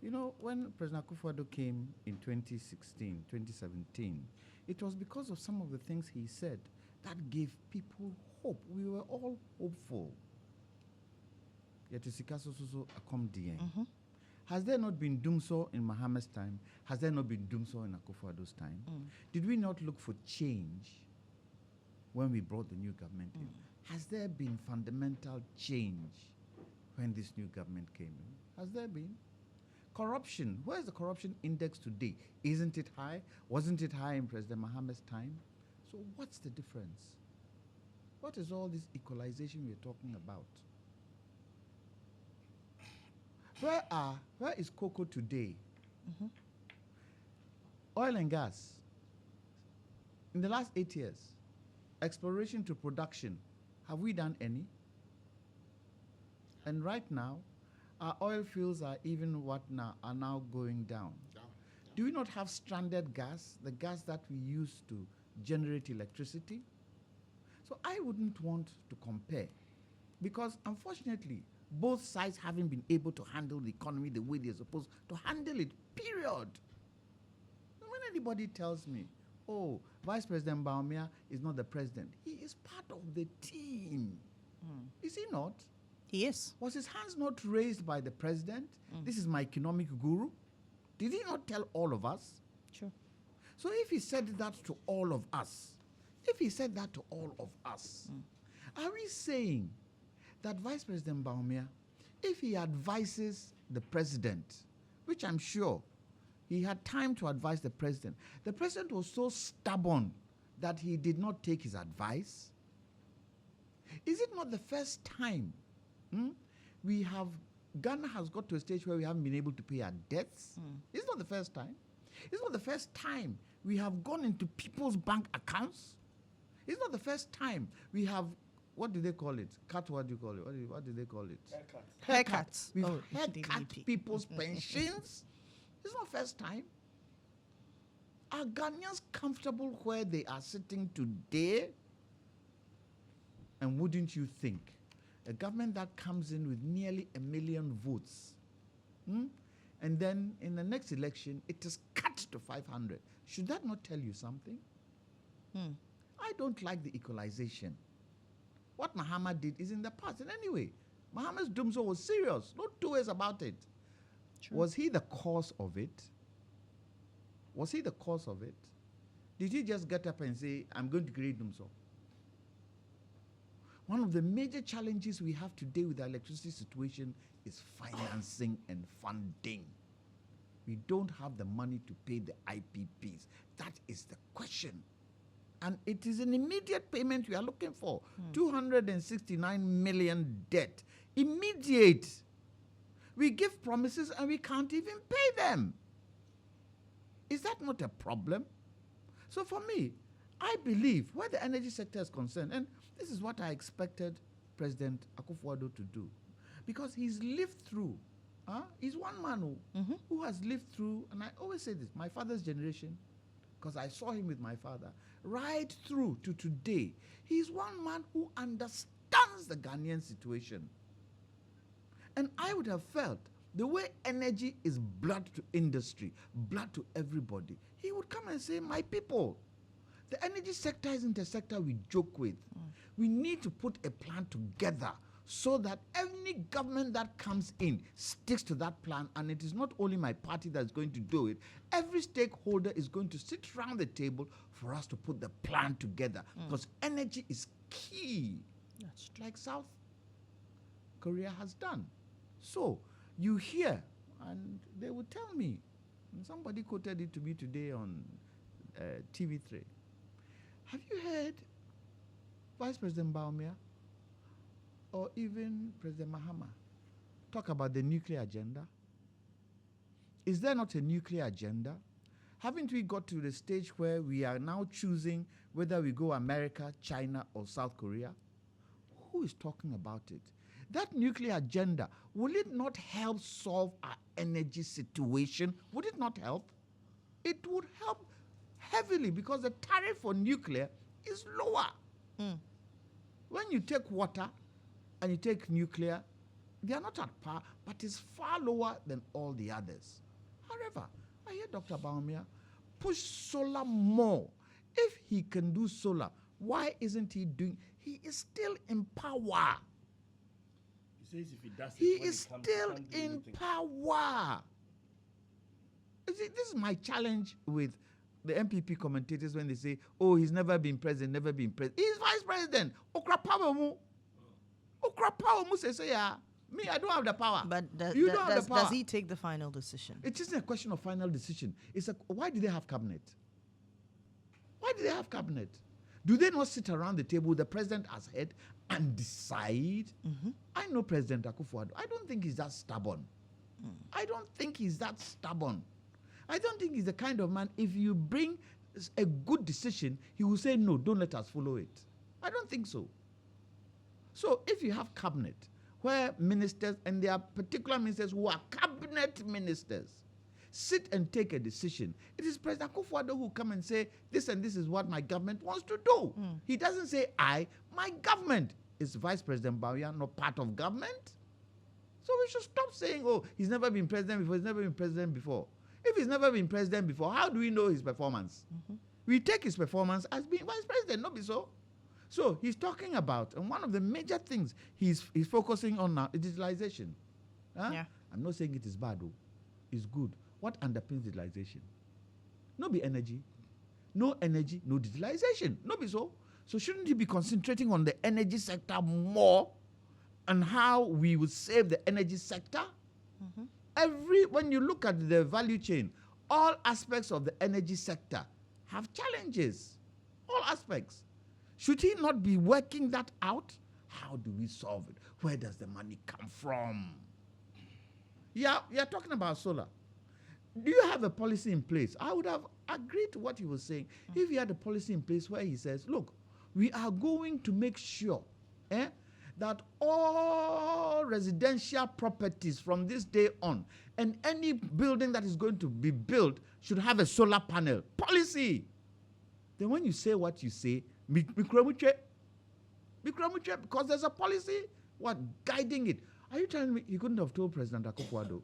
you know, when President Akufo-Addo came in 2016, 2017, it was because of some of the things he said that gave people hope. We were all hopeful. Yet has there not been doomsday in Mahama's time? Has there not been doomsday in Akufo-Addo's time? Did we not look for change when we brought the new government in? Has there been fundamental change when this new government came in? Has there been? Corruption, where is the corruption index today? Isn't it high? Wasn't it high in President Mahama's time? So what's the difference? What is all this equalization we're talking about? Where is cocoa today? Oil and gas. In the last 8 years, exploration to production, have we done any? And right now, our oil fields are now going down. Do we not have stranded gas, the gas that we use to generate electricity? So I wouldn't want to compare, because unfortunately, both sides haven't been able to handle the economy the way they're supposed to handle it, period. When anybody tells me, oh, Vice President Baumia is not the president, he is part of the team. Is he not? He is. Was his hands not raised by the president? This is my economic guru. Did he not tell all of us? Sure. So if he said that to all of us, are we saying that Vice President Baumia, if he advises the president, which I'm sure he had time to advise the president was so stubborn that he did not take his advice? Is it not the first time Ghana has got to a stage where we haven't been able to pay our debts? It's not the first time. It's not the first time we have gone into people's bank accounts. It's not the first time we have, what do they call it? What do you call it? What do they call it? Haircuts. We've Oh, haircut DDP. people's pensions. It's not first time. Are Ghanaians comfortable where they are sitting today? And wouldn't you think a government that comes in with nearly 1 million votes, and then in the next election it is cut to 500, should that not tell you something? I don't like the equalization. What Mahama did is in the past. And anyway, Mahama's doomsday was serious. No two ways about it. True. Was he the cause of it? Was he the cause of it? Did he just get up and say, I'm going to create doomsday? One of the major challenges we have today with the electricity situation is financing and funding. We don't have the money to pay the IPPs. That is the question. And it is an immediate payment we are looking for. 269 million debt. Immediate. We give promises and we can't even pay them. Is that not a problem? So for me, I believe where the energy sector is concerned, and this is what I expected President Akufo-Addo to do, because he's lived through, he's one man who has lived through, and I always say this, my father's generation, because I saw him with my father, right through to today. He's one man who understands the Ghanaian situation. And I would have felt the way energy is blood to industry, blood to everybody, he would come and say, my people, the energy sector isn't a sector we joke with. We need to put a plan together so that any government that comes in sticks to that plan, and it is not only my party that's going to do it. Every stakeholder is going to sit around the table for us to put the plan together, because energy is key. That's Like South Korea has done. So you hear, and they would tell me, and somebody quoted it to me today on TV3. Have you heard Vice President Baumia or even President Mahama talk about the nuclear agenda? Is there not a nuclear agenda? Haven't we got to the stage where we are now choosing whether we go America, China, or South Korea? Who is talking about it? That nuclear agenda, will it not help solve our energy situation? Would it not help? It would help heavily, because the tariff for nuclear is lower. When you take water and you take nuclear, they are not at par, but it's far lower than all the others. However, I hear Dr. Baumia push solar more. If he can do solar, why isn't he doing? He is still in power. He says if he does it, He when is it comes, still can't do in anything. power. You see, this is my challenge with the MPP commentators when they say, oh, he's never been president, never been president. He's vice president. Okra power mu. Okra power mu say, yeah. Me, I don't have the power. But You don't have the power. does he take the final decision? It isn't a question of final decision. It's why do they have cabinet? Why do they have cabinet? Do they not sit around the table, the president as head, and decide? I know President Akufo-Addo. I don't think he's that stubborn. I don't think he's that stubborn. I don't think he's the kind of man, if you bring a good decision, he will say, no, don't let us follow it. I don't think so. So if you have cabinet, where ministers, and there are particular ministers who are cabinet ministers, sit and take a decision, it is President Akufo-Addo who come and say, this and this is what my government wants to do. He doesn't say, my government. Is Vice President Baumia not part of government? So we should stop saying, oh, he's never been president before, he's never been president before. If he's never been president before, how do we know his performance? We take his performance as being vice president, not be so. So he's talking about, and one of the major things he's focusing on now is digitalization. Huh? Yeah. I'm not saying it is bad, though. It's good. What underpins digitalization? No be energy. No energy, no digitalization. No be so. So shouldn't he be concentrating on the energy sector more and how we would save the energy sector? When you look at the value chain, all aspects of the energy sector have challenges. All aspects. Should he not be working that out? How do we solve it? Where does the money come from? Yeah, you're talking about solar. Do you have a policy in place? I would have agreed to what he was saying if he had a policy in place where he says, look, we are going to make sure that all residential properties from this day on and any building that is going to be built should have a solar panel. Policy. Then when you say what you say, because there's a policy, guiding it. Are you telling me he couldn't have told President Akufo-Addo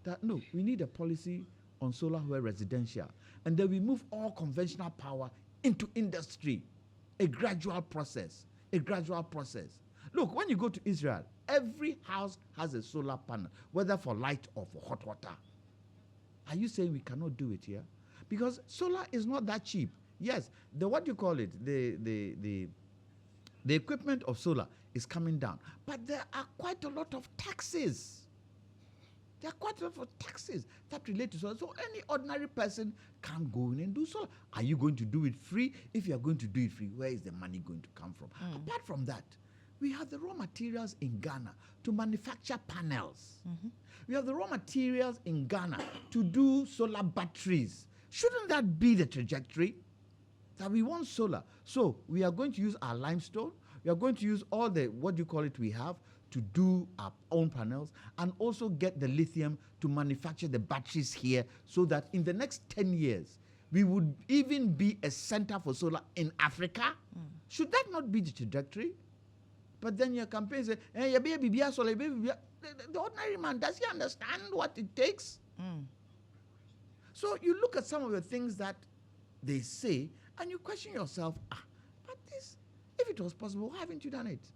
that, no, we need a policy on solar where residential, and then we move all conventional power into industry? A gradual process. Look, when you go to Israel, every house has a solar panel, whether for light or for hot water. Are you saying we cannot do it here? Because solar is not that cheap. Yes, the equipment of solar is coming down, but there are quite a lot of taxes. There are quite a lot of taxes that relate to solar. So any ordinary person can go in and do solar. Are you going to do it free? If you are going to do it free, where is the money going to come from? Apart from that, we have the raw materials in Ghana to manufacture panels. We have the raw materials in Ghana to do solar batteries. Shouldn't that be the trajectory? That we want solar. So we are going to use our limestone. We are going to use all the, we have to do our own panels, and also get the lithium to manufacture the batteries here, so that in the next 10 years, we would even be a center for solar in Africa. Should that not be the trajectory? But then your campaign says, hey, the ordinary man, does he understand what it takes? So you look at some of the things that they say, and you question yourself, but this, if it was possible, why haven't you done it?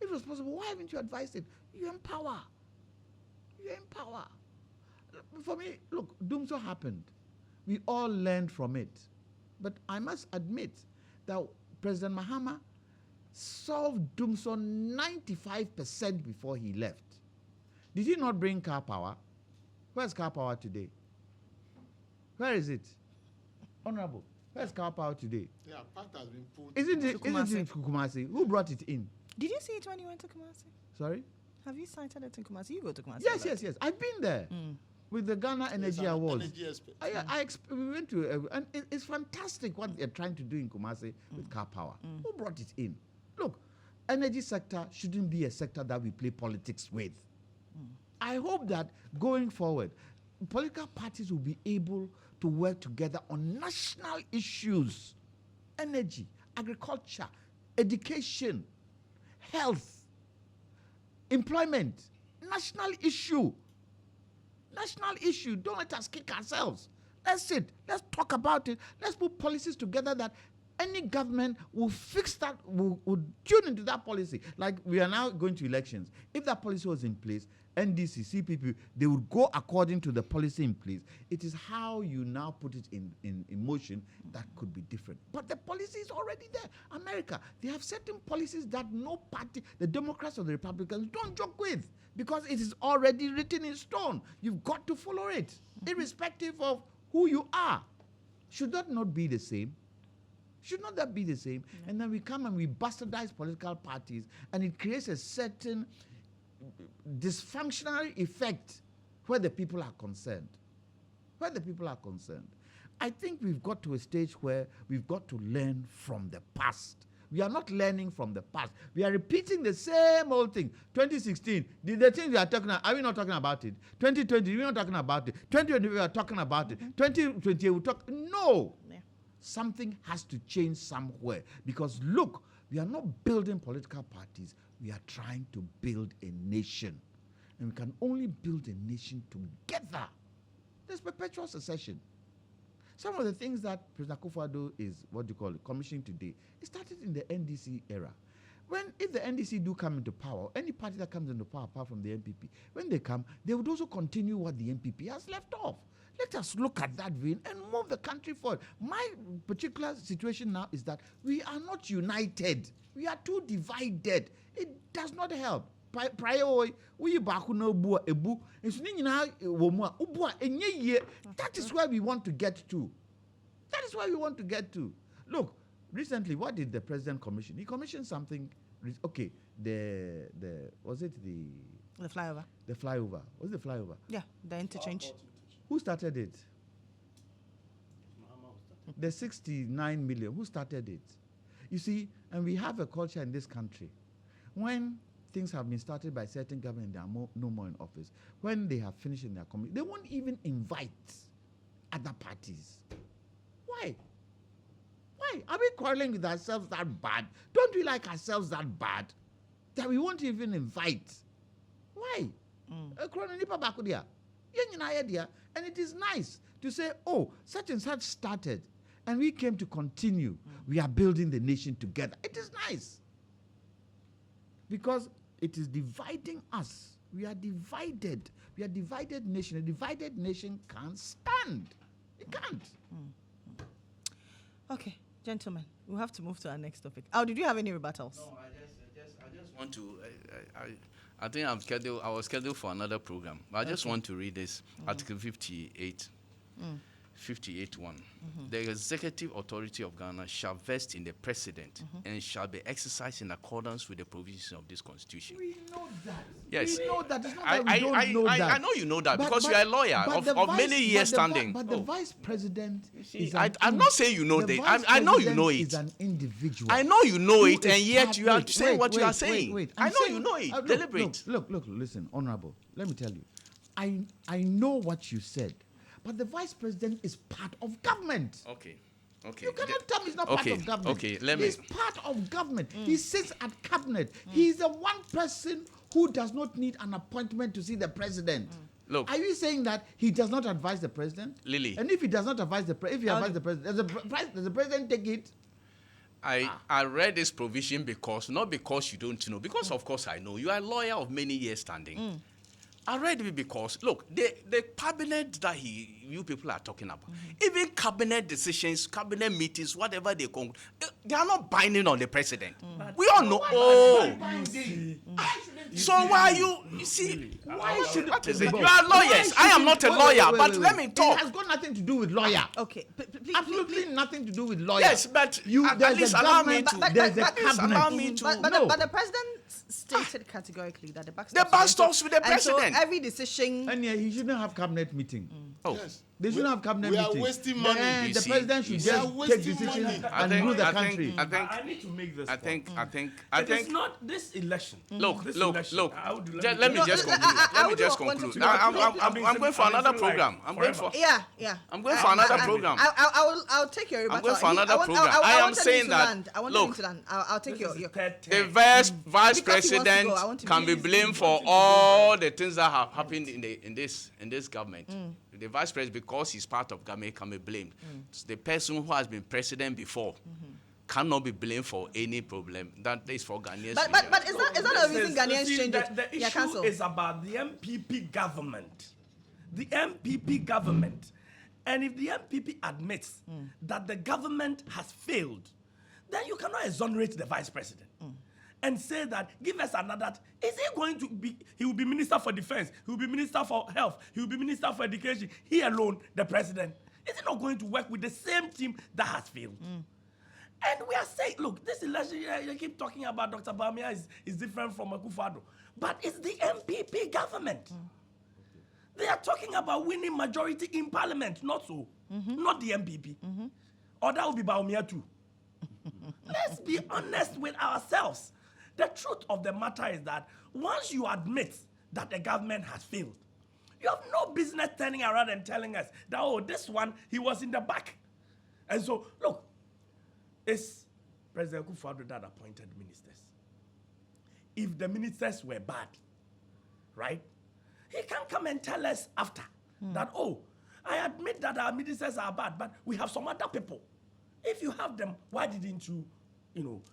If it was possible, why haven't you advised it? You're in power. For me, look, Doomso happened. We all learned from it. But I must admit that President Mahama solved Doomso 95% before he left. Did he not bring car power? Where's car power today? Where is it? Honorable, where's car power today? Yeah, part has been put. Isn't it in Kumasi? Who brought it in? Did you see it when you went to Kumasi? Sorry? Have you sighted it in Kumasi? You go to Kumasi. Yes. I've been there with the Ghana Energy Awards. We went to, and it's fantastic what they're trying to do in Kumasi with car power. Who brought it in? Look, energy sector shouldn't be a sector that we play politics with. I hope that going forward, political parties will be able to work together on national issues: energy, agriculture, education, health, employment. National issue. Don't let us kick ourselves. Let's sit. Let's talk about it. Let's put policies together that any government will fix that, will tune into that policy. Like we are now going to elections. If that policy was in place, NDC, CPP, they would go according to the policy in place. It is how you now put it in motion that could be different. But the policy is already there. America, they have certain policies that no party, the Democrats or the Republicans, don't joke with, because it is already written in stone. You've got to follow it, irrespective of who you are. Should that not be the same? Should not that be the same? And then we come and we bastardize political parties, and it creates a certain dysfunctional effect where the people are concerned. I think we've got to a stage where we've got to learn from the past. We are not learning from the past. We are repeating the same old thing. 2016, the things we are talking about, are we not talking about it? 2020, we're not talking about it. 2020, we are talking about it. 2020, we talk. No. Yeah. Something has to change somewhere. Because look, we are not building political parties. We are trying to build a nation. And we can only build a nation together. There's perpetual succession. Some of the things that President Akufo-Addo is, what do you call it, commissioning today, it started in the NDC era. If the NDC do come into power, any party that comes into power apart from the MPP, when they come, they would also continue what the MPP has left off. Let us look at that vein and move the country forward. My particular situation now is that we are not united. We are too divided. It does not help. That is where we want to get to. That is where we want to get to. Look, recently, what did the president commission? He commissioned something. Okay, was it The flyover. the flyover? Was it the flyover? Yeah, the interchange. Who started it? The 69 million. Who started it? You see, and we have a culture in this country. When things have been started by certain government, they are no more in office. When they have finished in their committee, they won't even invite other parties. Why? Why? Are we quarreling with ourselves that bad? Don't we like ourselves that bad that we won't even invite? Why? And it is nice to say, oh, such and such started, and we came to continue. We are building the nation together. It is nice. Because it is dividing us. We are divided. We are a divided nation. A divided nation can't stand. It can't. Okay, gentlemen, we'll have to move to our next topic. Oh, did you have any rebuttals? No, I just want to. I think I was scheduled for another program. But I just want to read this Article 58. 58.1. The executive authority of Ghana shall vest in the president and shall be exercised in accordance with the provisions of this constitution. We know that. Yes. We know that. It's not that we don't know that. I know you know that because you are a lawyer of many years standing. But the vice president is I'm not saying you know that. I know you know it. Is an individual. I know you know it, Who and is yet part- you are wait, saying wait, what you wait, are saying. wait. I I'm know saying- you know it. look, Deliberate. Look, listen, honorable. Let me tell you. I know what you said, but the vice president is part of government. Okay. You cannot tell me he's not part Okay, of government. okay, He's part of government. He sits at cabinet. He's the one person who does not need an appointment to see the president. Look. Are you saying that he does not advise the president? Lily. And if he does not advise the president, does the president take it? I read this provision not because you don't know, because of course I know. You are a lawyer of many years standing. I read it because, look, the cabinet that you people are talking about, even cabinet decisions, cabinet meetings, whatever they are not binding on the president. We all know. So why you see? What is it? You are lawyers. I am not a lawyer, but let me talk. It has got nothing to do with lawyer. Okay, please. Absolutely nothing to do with lawyer. Yes, but at there's least a allow me government, to. there's a but- cabinet. allow me to. But the president stated categorically that the buck The buck stops with the and so president. every decision. And yeah, he shouldn't have cabinet meeting. Oh. Yes. They shouldn't have cabinet we meeting. are wasting money. The see, president should you just see. take We are wasting decisions money. and rule the country. I need to make this I point. think. It is not this election. Look, This look. election, how do- Let me just conclude. Let me just conclude. I'm going for another program. I'm going for another program. I'll take your rebuttal. going for another program. I am wanted him saying to that. land. I wanted Look, him to land. I'll take This your. is the your third the term. vice Because he wants to president go, I want to can be please blamed for all the things that have happened in this government. The vice president, because he's part of government, can be blamed. So the person who has been president before cannot be blamed for any problem. That is for Ghanaians. But is that a reason Ghanaians See, change it? The Yeah, issue cancel. is about the MPP government. The MPP government. And if the MPP admits that the government has failed, then you cannot exonerate the vice president. And say that, give us another. Is he going to be, he will be Minister for Defense, he will be Minister for Health, he will be Minister for Education, he alone, the president. Is he not going to work with the same team that has failed? And we are saying, look, this election, you keep talking about Dr. Bawumia is different from Akufo-Addo, but it's the MPP government. They are talking about winning majority in parliament, not so, not the MPP. Or that will be Bawumia too. Let's be honest with ourselves. The truth of the matter is that once you admit that the government has failed, you have no business turning around and telling us that, oh, this one, he was in the back. And so, look, it's President Akufo-Addo that appointed ministers. If the ministers were bad, right, he can come and tell us after that, oh, I admit that our ministers are bad, but we have some other people. If you have them, why didn't you,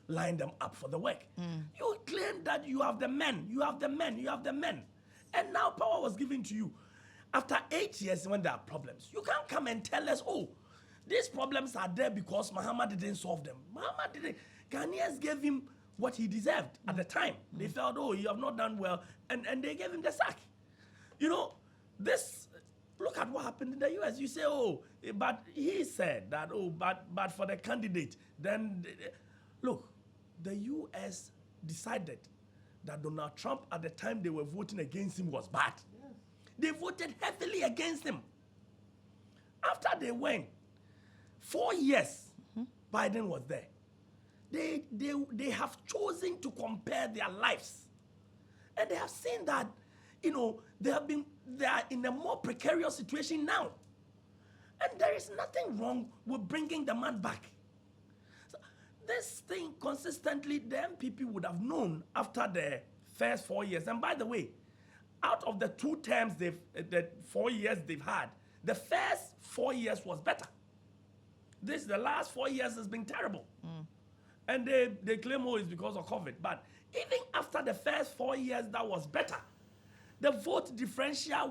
line them up for the work? You claim that you have the men, you have the men, you have the men. And now power was given to you. After 8 years, when there are problems, you can't come and tell us, oh, these problems are there because Mahama didn't solve them. Mahama didn't. Ghanaians gave him what he deserved at the time. They felt, oh, you have not done well, and they gave him the sack. Look at what happened in the US. You say, oh, but he said that, oh, but for the candidate, then, look, the US decided that Donald Trump, at the time they were voting against him, was bad. Yes. They voted heavily against him. After they went, 4 years, Biden was there. They have chosen to compare their lives. And they have seen that, they are in a more precarious situation now. And there is nothing wrong with bringing the man back. So this thing consistently, the MPP would have known after the first 4 years. And by the way, out of the 2 terms the 4 years they've had, the first 4 years was better. The last 4 years has been terrible. And they claim, oh, it's because of COVID. But even after the first 4 years, that was better. The vote differential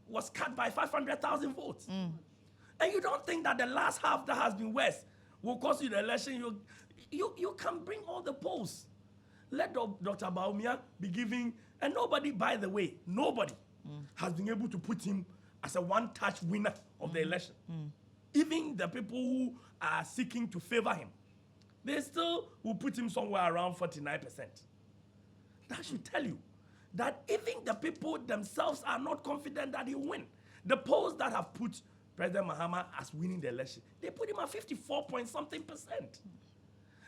was cut by 500,000 votes. And you don't think that the last half that has been worse will cost you the election? You can bring all the polls. Let Dr. Baumia be giving, and nobody, by the way, nobody has been able to put him as a one-touch winner of the election. Even the people who are seeking to favor him, they still will put him somewhere around 49%. That should tell you that even the people themselves are not confident that he'll win. The polls that have put President Mahama as winning the election, they put him at 54 point something percent.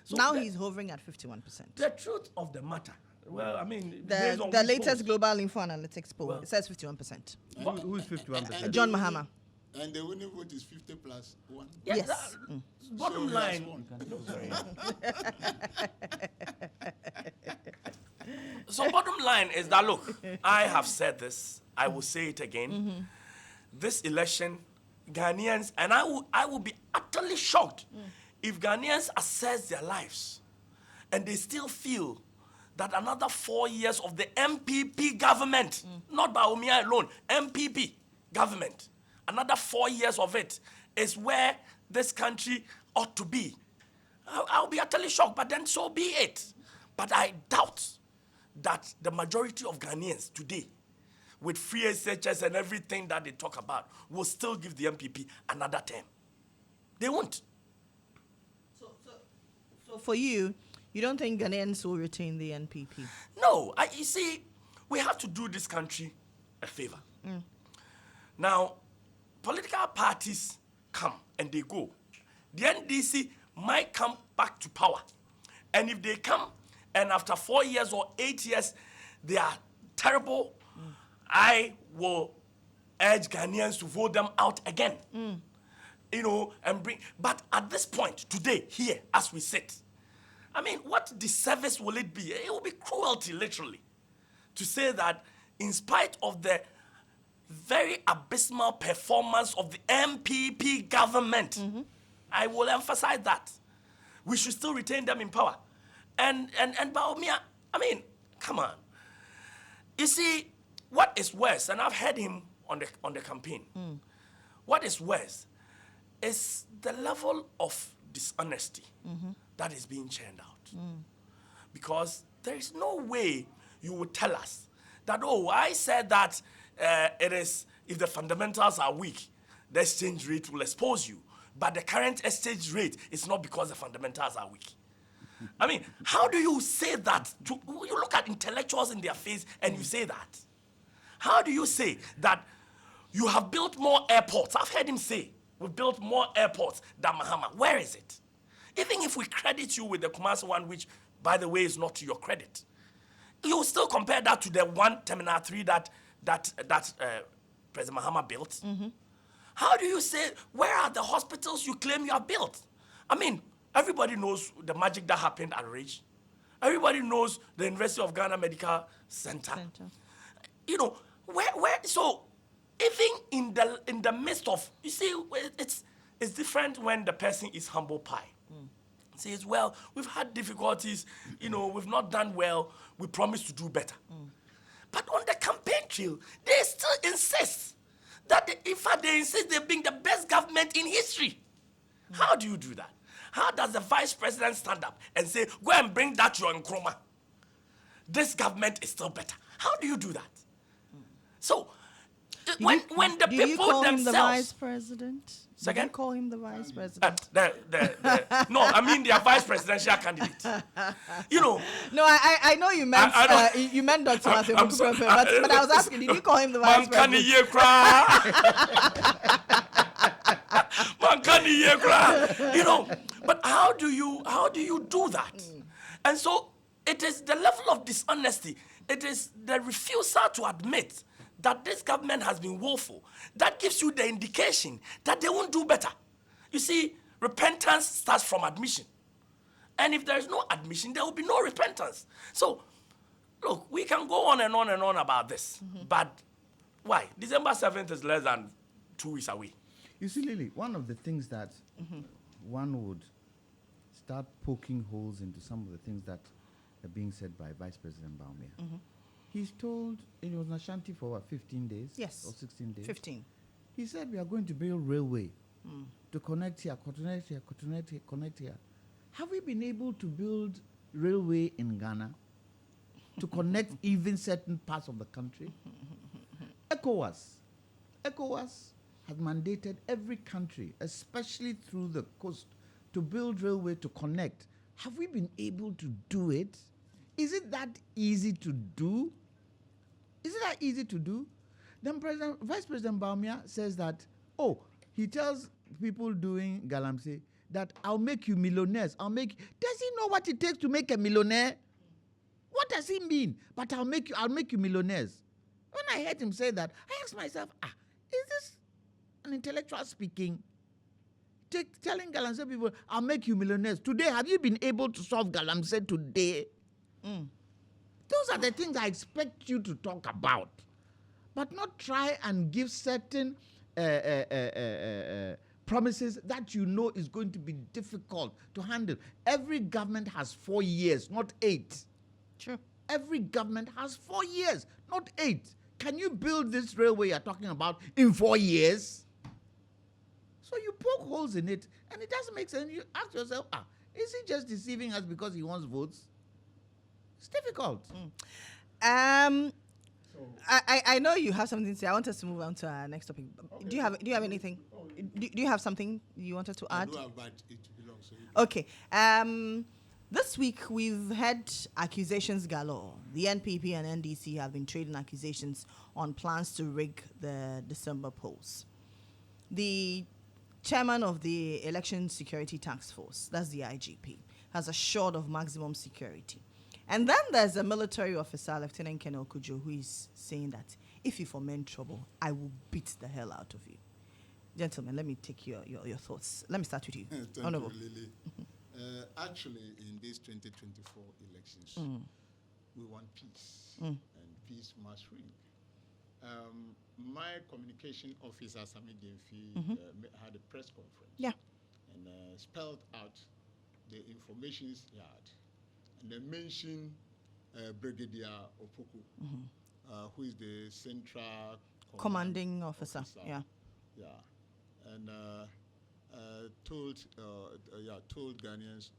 So now he's hovering at 51%. The truth of the matter, well, I mean, the latest global info analytics poll, it says 51%. Who's 51%? John Mahama. And the winning vote is 50 plus 1. Yes. Bottom So line. No, sorry. So bottom line is that, look, I have said this, I will say it again. This election, Ghanaians, and I will be utterly shocked if Ghanaians assess their lives and they still feel that another 4 years of the MPP government, not Baumia alone, MPP government, another 4 years of it is where this country ought to be. I'll be utterly shocked, but then so be it. But I doubt that the majority of Ghanaians today, with free SHS and everything that they talk about, will still give the MPP another term. They won't. So for you, you don't think Ghanaians will retain the NPP? No, you see, we have to do this country a favor. Now, political parties come and they go. The NDC might come back to power. And if they come and after 4 years or 8 years, they are terrible, I will urge Ghanaians to vote them out again. And bring. But at this point, today, here, as we sit, I mean, what disservice will it be? It will be cruelty, literally, to say that in spite of the very abysmal performance of the MPP government, I will emphasize that we should still retain them in power. And Baumia, I mean, come on. You see, what is worse, and I've heard him on the campaign, what is worse is the level of dishonesty that is being churned out. Because there is no way you would tell us that, oh, I said that it is, if the fundamentals are weak, the exchange rate will expose you. But the current exchange rate is not because the fundamentals are weak. I mean, how do you say that? You look at intellectuals in their face and you say that. How do you say that you have built more airports? I've heard him say, we've built more airports than Mahama. Where is it? Even if we credit you with the Kumasi one, which, by the way, is not to your credit, you still compare that to the one Terminal 3 that President Mahama built. How do you say, where are the hospitals you claim you have built? I mean, everybody knows the magic that happened at Ridge. Everybody knows the University of Ghana Medical Center. You know, where, so even in the midst of, you see, it's different when the person is humble pie. Says, well, we've had difficulties, we've not done well, we promise to do better. But on the campaign trail, they still insist that in fact they insist they're being the best government in history. How do you do that? How does the vice president stand up and say, go and bring that to your Nkrumah? This government is still better. How do you do that? So, when the do people you call themselves... him the vice president? Second? Do you call him the vice president? No, I mean their vice presidential candidate. No, I know you meant you meant Dr. Matthew Mukupepe, but I was asking, did you call him the vice president? But how do you do that? And so it is the level of dishonesty. It is the refusal to admit that this government has been woeful that gives you the indication that they won't do better. You see, repentance starts from admission. And if there is no admission, there will be no repentance. So, look, we can go on and on and on about this. But why? December 7th is less than 2 weeks away. You see, Lily, one of the things that one would start poking holes into some of the things that are being said by Vice President Baumia. He's told, it was in Ashanti for what, 15 days? Yes. Or 16 days? 15. He said, we are going to build railway to connect here, connect here, connect here, connect here. Have we been able to build railway in Ghana to connect even certain parts of the country? ECOWAS has mandated every country, especially through the coast, to build railway to connect. Have we been able to do it? Is it that easy to do? Is it that easy to do? Then Vice President Baumia says that, he tells people doing Galamsey that I'll make you millionaires. Does he know what it takes to make a millionaire? What does he mean? But I'll make you millionaires. When I heard him say that, I asked myself, is this an intellectual speaking? Telling Galamsey people, I'll make you millionaires. Today, have you been able to solve Galamsey today? Those are the things I expect you to talk about, but not try and give certain promises that you know is going to be difficult to handle. Every government has 4 years, not 8. Sure. Every government has 4 years, not 8. Can you build this railway you're talking about in 4 years? So you poke holes in it, and it doesn't make sense. You ask yourself, is he just deceiving us because he wants votes? It's difficult. I know you have something to say. I want us to move on to our next topic. Okay. Do you have anything? Do you have something you wanted to add? I do have, but it belongs to you. Okay. This week we've had accusations galore. The NPP and NDC have been trading accusations on plans to rig the December polls. The chairman of the Election Security Task Force, that's the IGP, has assured of maximum security. And then there's a military officer, Lieutenant Colonel Kujo, who is saying that if you foment trouble, I will beat the hell out of you. Gentlemen, let me take your thoughts. Let me start with you. Thank Honorable. you, Lily. Actually, in these 2024 elections, we want peace, and peace must reign. My communication officer, Sami Demfi, had a press conference. Yeah. And spelled out the information he had. And they mentioned Brigadier Opoku, who is the Central Commanding officer. Yeah. Yeah. And told Ghanaians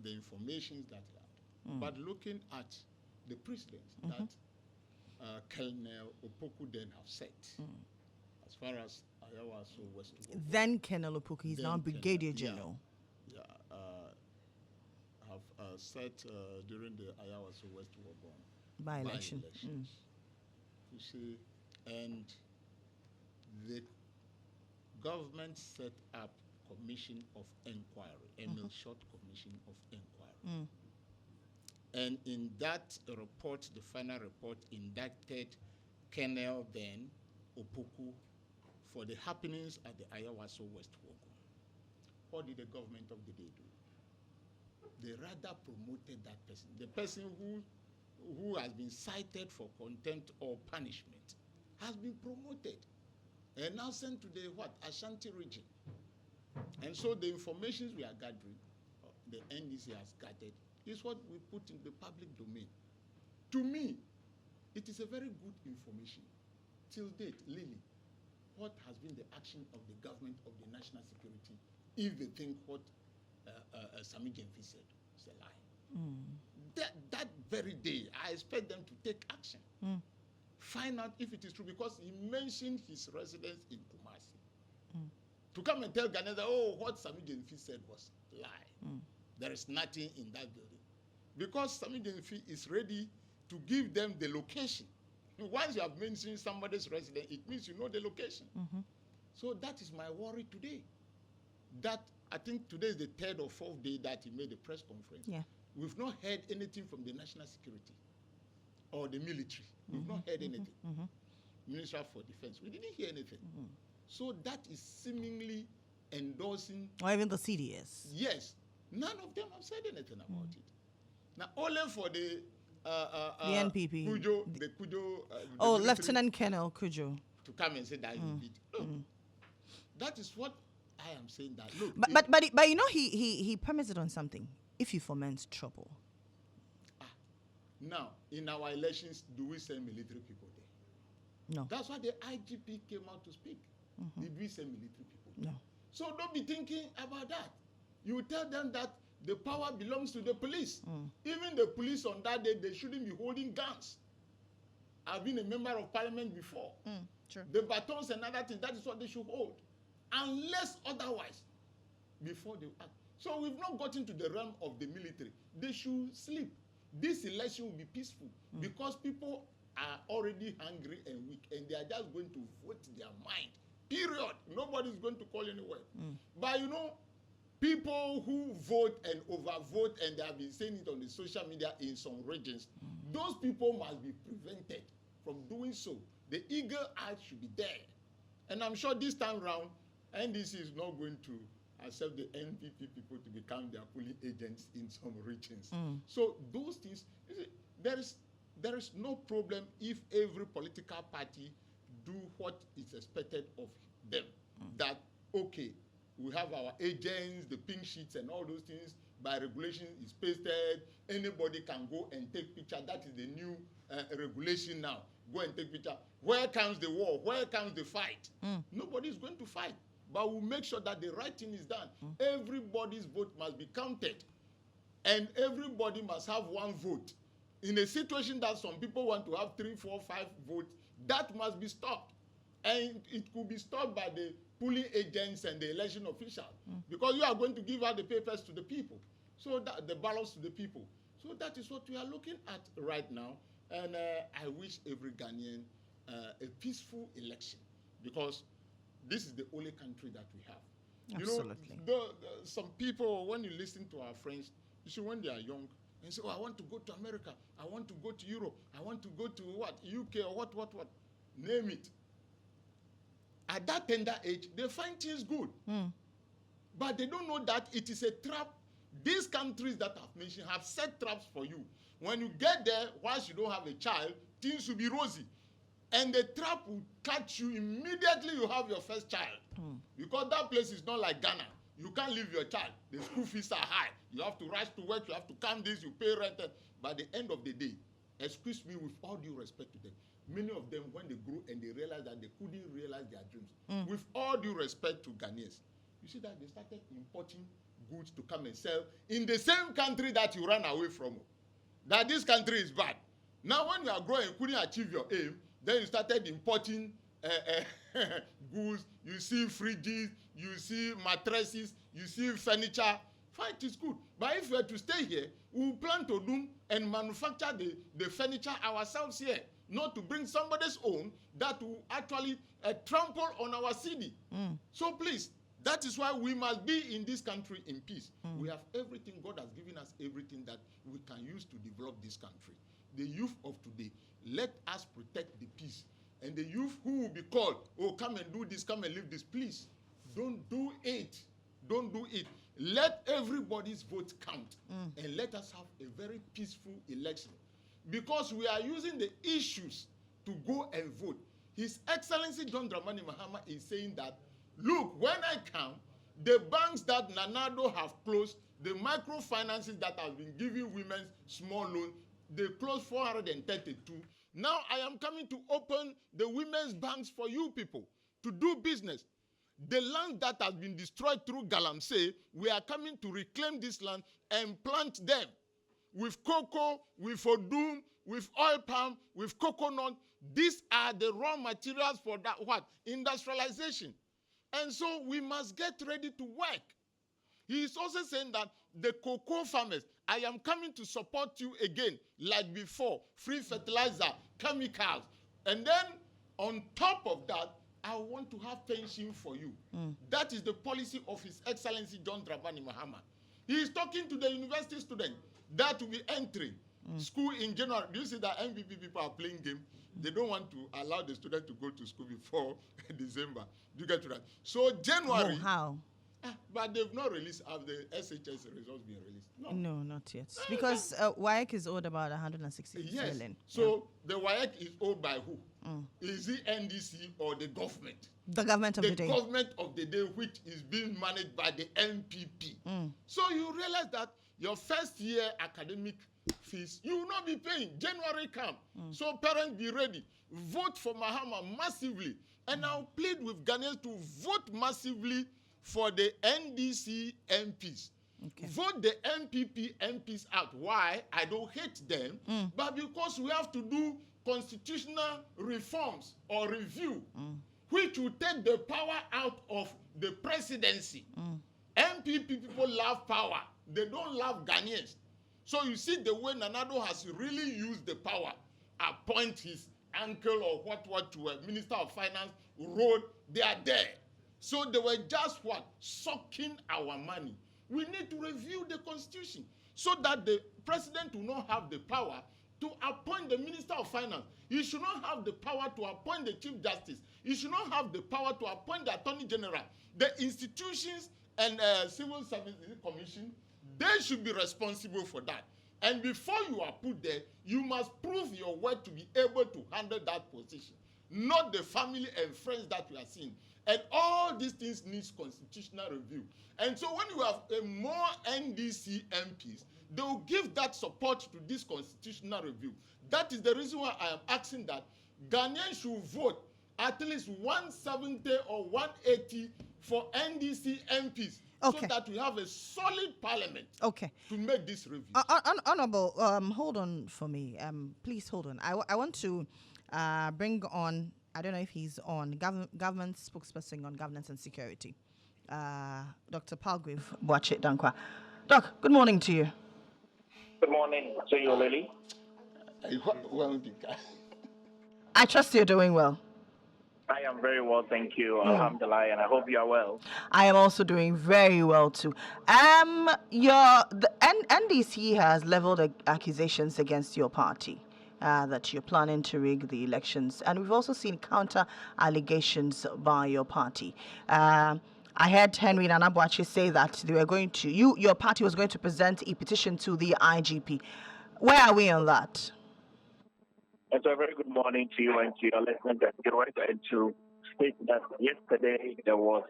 the information that he had. But looking at the precedents that Colonel Opoku then have set, as far as Ayawaso West. Then Colonel Opoku, he's now Brigadier General. Yeah. Have set during the Ayawaso West Wagon by-election. You see, and the government set up commission of inquiry, Emil Short Commission of Inquiry. And in that report, the final report indicted Colonel then Opoku for the happenings at the Ayawaso West Wagon. What did the government of the day do? They rather promoted that person, the person who has been cited for contempt or punishment, has been promoted and now sent to the Ashanti region. And so the information we are gathering, the NDC has gathered, is what we put in the public domain. To me, it is a very good information. Till date, Lily, what has been the action of the government of the national security if they think what Sami Jenfi said is a lie? That very day, I expect them to take action. Find out if it is true, because he mentioned his residence in Kumasi. To come and tell Ghana that, oh, what Sami Jenfi said was a lie. There is nothing in that building. Because Sami Jenfi is ready to give them the location. Once you have mentioned somebody's residence, it means you know the location. So that is my worry today. That I think today is the third or fourth day that he made a press conference. Yeah. We've not heard anything from the national security or the military. We've not heard anything. Minister for Defense, we didn't hear anything. So that is seemingly endorsing. Or even the CDS. Yes, none of them have said anything about it. Now, only for the NPP. Kujo, the Kujo. Oh, military Lieutenant Colonel Kujo. to come and say that you did. Look, that is what I am saying. That look, But you know he permitted on something. If you foment trouble. now in our elections, do we send military people there? No. That's why the IGP came out to speak. Did we send military people there? No. So don't be thinking about that. You tell them that the power belongs to the police. Even the police on that day, they shouldn't be holding guns. I've been a member of parliament before. Sure. The batons and other things, that is what they should hold. Unless otherwise, before they act. So we've not gotten to the realm of the military. They should sleep. This election will be peaceful because people are already hungry and weak, and they are just going to vote their mind. Period. Nobody is going to call anywhere. But you know, people who vote and overvote, and they have been saying it on the social media in some regions, those people must be prevented from doing so. The eagle eye should be there. And I'm sure this time round, NDC is not going to accept the NPP people to become their polling agents in some regions. So those things, you see, there is no problem if every political party do what is expected of them. That, okay, we have our agents, the pink sheets and all those things, by regulation is pasted, anybody can go and take picture. That is the new regulation now. Go and take picture. Where comes the war? Where comes the fight? Nobody is going to fight. But we'll make sure that the right thing is done. Everybody's vote must be counted. And everybody must have one vote. In a situation that some people want to have 3, 4, 5 votes, that must be stopped. And it could be stopped by the polling agents and the election officials. Because you are going to give out the papers to the people. So that the ballots to the people. So that is what we are looking at right now. And I wish every Ghanaian a peaceful election. Because this is the only country that we have. Absolutely. You know, some people, when you listen to our friends, you see when they are young, and say, oh, I want to go to America, I want to go to Europe, I want to go to what, UK or what, name it. At that tender age, they find things good. But they don't know that it is a trap. These countries that I've mentioned have set traps for you. When you get there, once you don't have a child, things will be rosy. And the trap will catch you immediately you have your first child. Because that place is not like Ghana. You can't leave your child. The school fees are high. You have to rush to work. You have to come this. You pay rent. By the end of the day, excuse me with all due respect to them, many of them, when they grow and they realize that they couldn't realize their dreams, with all due respect to Ghanaians, you see that they started importing goods to come and sell in the same country that you ran away from. That this country is bad. Now, when you are growing, you couldn't achieve your aim, then you started importing goods. You see fridges, you see mattresses, you see furniture. Fine, it is good. But if we are to stay here, we will plan to do and manufacture the furniture ourselves here, not to bring somebody's own that will actually trample on our city. So please, that is why we must be in this country in peace. We have everything. God has given us everything that we can use to develop this country. The youth of today, let us protect the peace. And the youth who will be called, oh, come and do this, come and leave this, please, don't do it. Don't do it. Let everybody's vote count. And let us have a very peaceful election. Because we are using the issues to go and vote. His Excellency John Dramani Mahama is saying that, look, when I come, the banks that Nanado have closed, the microfinances that have been giving women small loans, they closed 432. Now I am coming to open the women's banks for you people to do business. The land that has been destroyed through Galamsey, we are coming to reclaim this land and plant them with cocoa, with odum, with oil palm, with coconut. These are the raw materials for that what? Industrialization. And so we must get ready to work. He is also saying that the cocoa farmers, I am coming to support you again, like before, free fertilizer, chemicals. And then on top of that, I want to have pension for you. That is the policy of His Excellency John Dramani Mahama. He is talking to the university student that will be entering school in January. Do you see that MVP people are playing game? They don't want to allow the student to go to school before December. Do you get to that? So January. Oh, how? But they've not released. Have the SHS results been released? No, not yet. Because WAEC is owed about 160 Yes. million. So the WAEC is owed by who? Is it NDC or the government? The government of the day. The government of the day, which is being managed by the MPP. So you realize that your first year academic fees, you will not be paying. January come. So parents be ready. Vote for Mahama massively. And I'll plead with Ghanaians to vote massively for the NDC MPs. Okay. Vote the MPP MPs out. Why? I don't hate them, but because we have to do constitutional reforms or review, which will take the power out of the presidency. MPP people love power. They don't love Ghanaians. So you see the way Nanado has really used the power, appoint his uncle or what to a minister of finance, road, they are there. So they were just what? Sucking our money. We need to review the constitution so that the president will not have the power to appoint the minister of finance. He should not have the power to appoint the chief justice. He should not have the power to appoint the attorney general. The institutions and civil service commission, they should be responsible for that. And before you are put there, you must prove your worth to be able to handle that position, not the family and friends that we are seeing. And all these things needs constitutional review. And so when you have a more NDC MPs, they will give that support to this constitutional review. That is the reason why I am asking that Ghanaians should vote at least 170 or 180 for NDC MPs. Okay. So that we have a solid parliament. Okay. To make this review. Honorable, hold on for me. Please hold on. I want to bring on, I don't know if he's on, government spokesperson on governance and security, Dr. Palgrave Boache Dankwa. Doc, good morning to you. Good morning to you, Lily. I trust you're doing well. I am very well, thank you. Alhamdulillah, and I hope you are well. I am also doing very well too. The NDC has leveled accusations against your party that you're planning to rig the elections, and we've also seen counter allegations by your party. I heard Henry Nana Boache say that they were going to your party was going to present a petition to the IGP. Where are we on that? And so a very good morning to you and to your listeners and to state that yesterday there was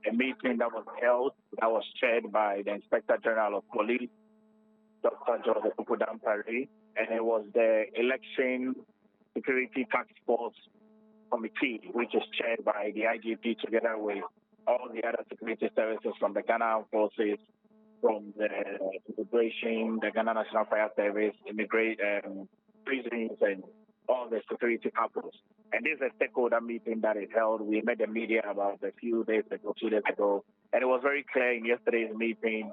a meeting that was held that was chaired by the Inspector General of Police, Dr. Joseph Dampare, and it was the Election Security Task Force Committee, which is chaired by the IGP together with all the other security services from the Ghana Armed Forces, from the Immigration, the Ghana National Fire Service, prisons, and all the security couples. And this is a stakeholder meeting that is held. We met the media about a few days ago, 2 days ago, and it was very clear in yesterday's meeting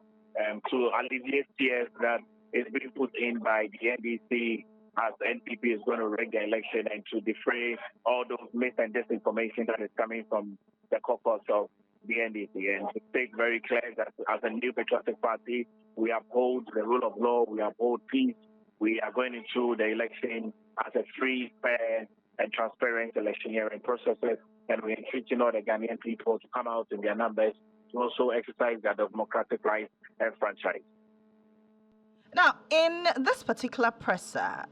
to alleviate fears that is being put in by the NDC as NPP is going to rig the election and to defray all those myths and disinformation that is coming from the caucus of the NDC. And to state very clear that as a new patriotic party, we uphold the rule of law, we uphold peace. We are going into the election as a free, fair, and transparent electioneering processes, and we are entreating all the Ghanaian people to come out in their numbers to also exercise their democratic rights and franchise. Now, in this particular presser,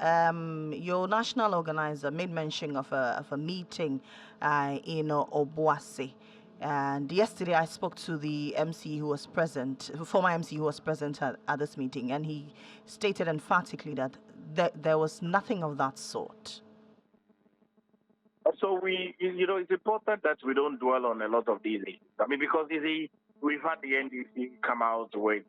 your national organizer made mention of a meeting in Obuasi. And yesterday I spoke to the MC who was present, former MC who was present at this meeting, and he stated emphatically that there was nothing of that sort. So it's important that we don't dwell on a lot of these issues. I mean, because we've had the NDC come out with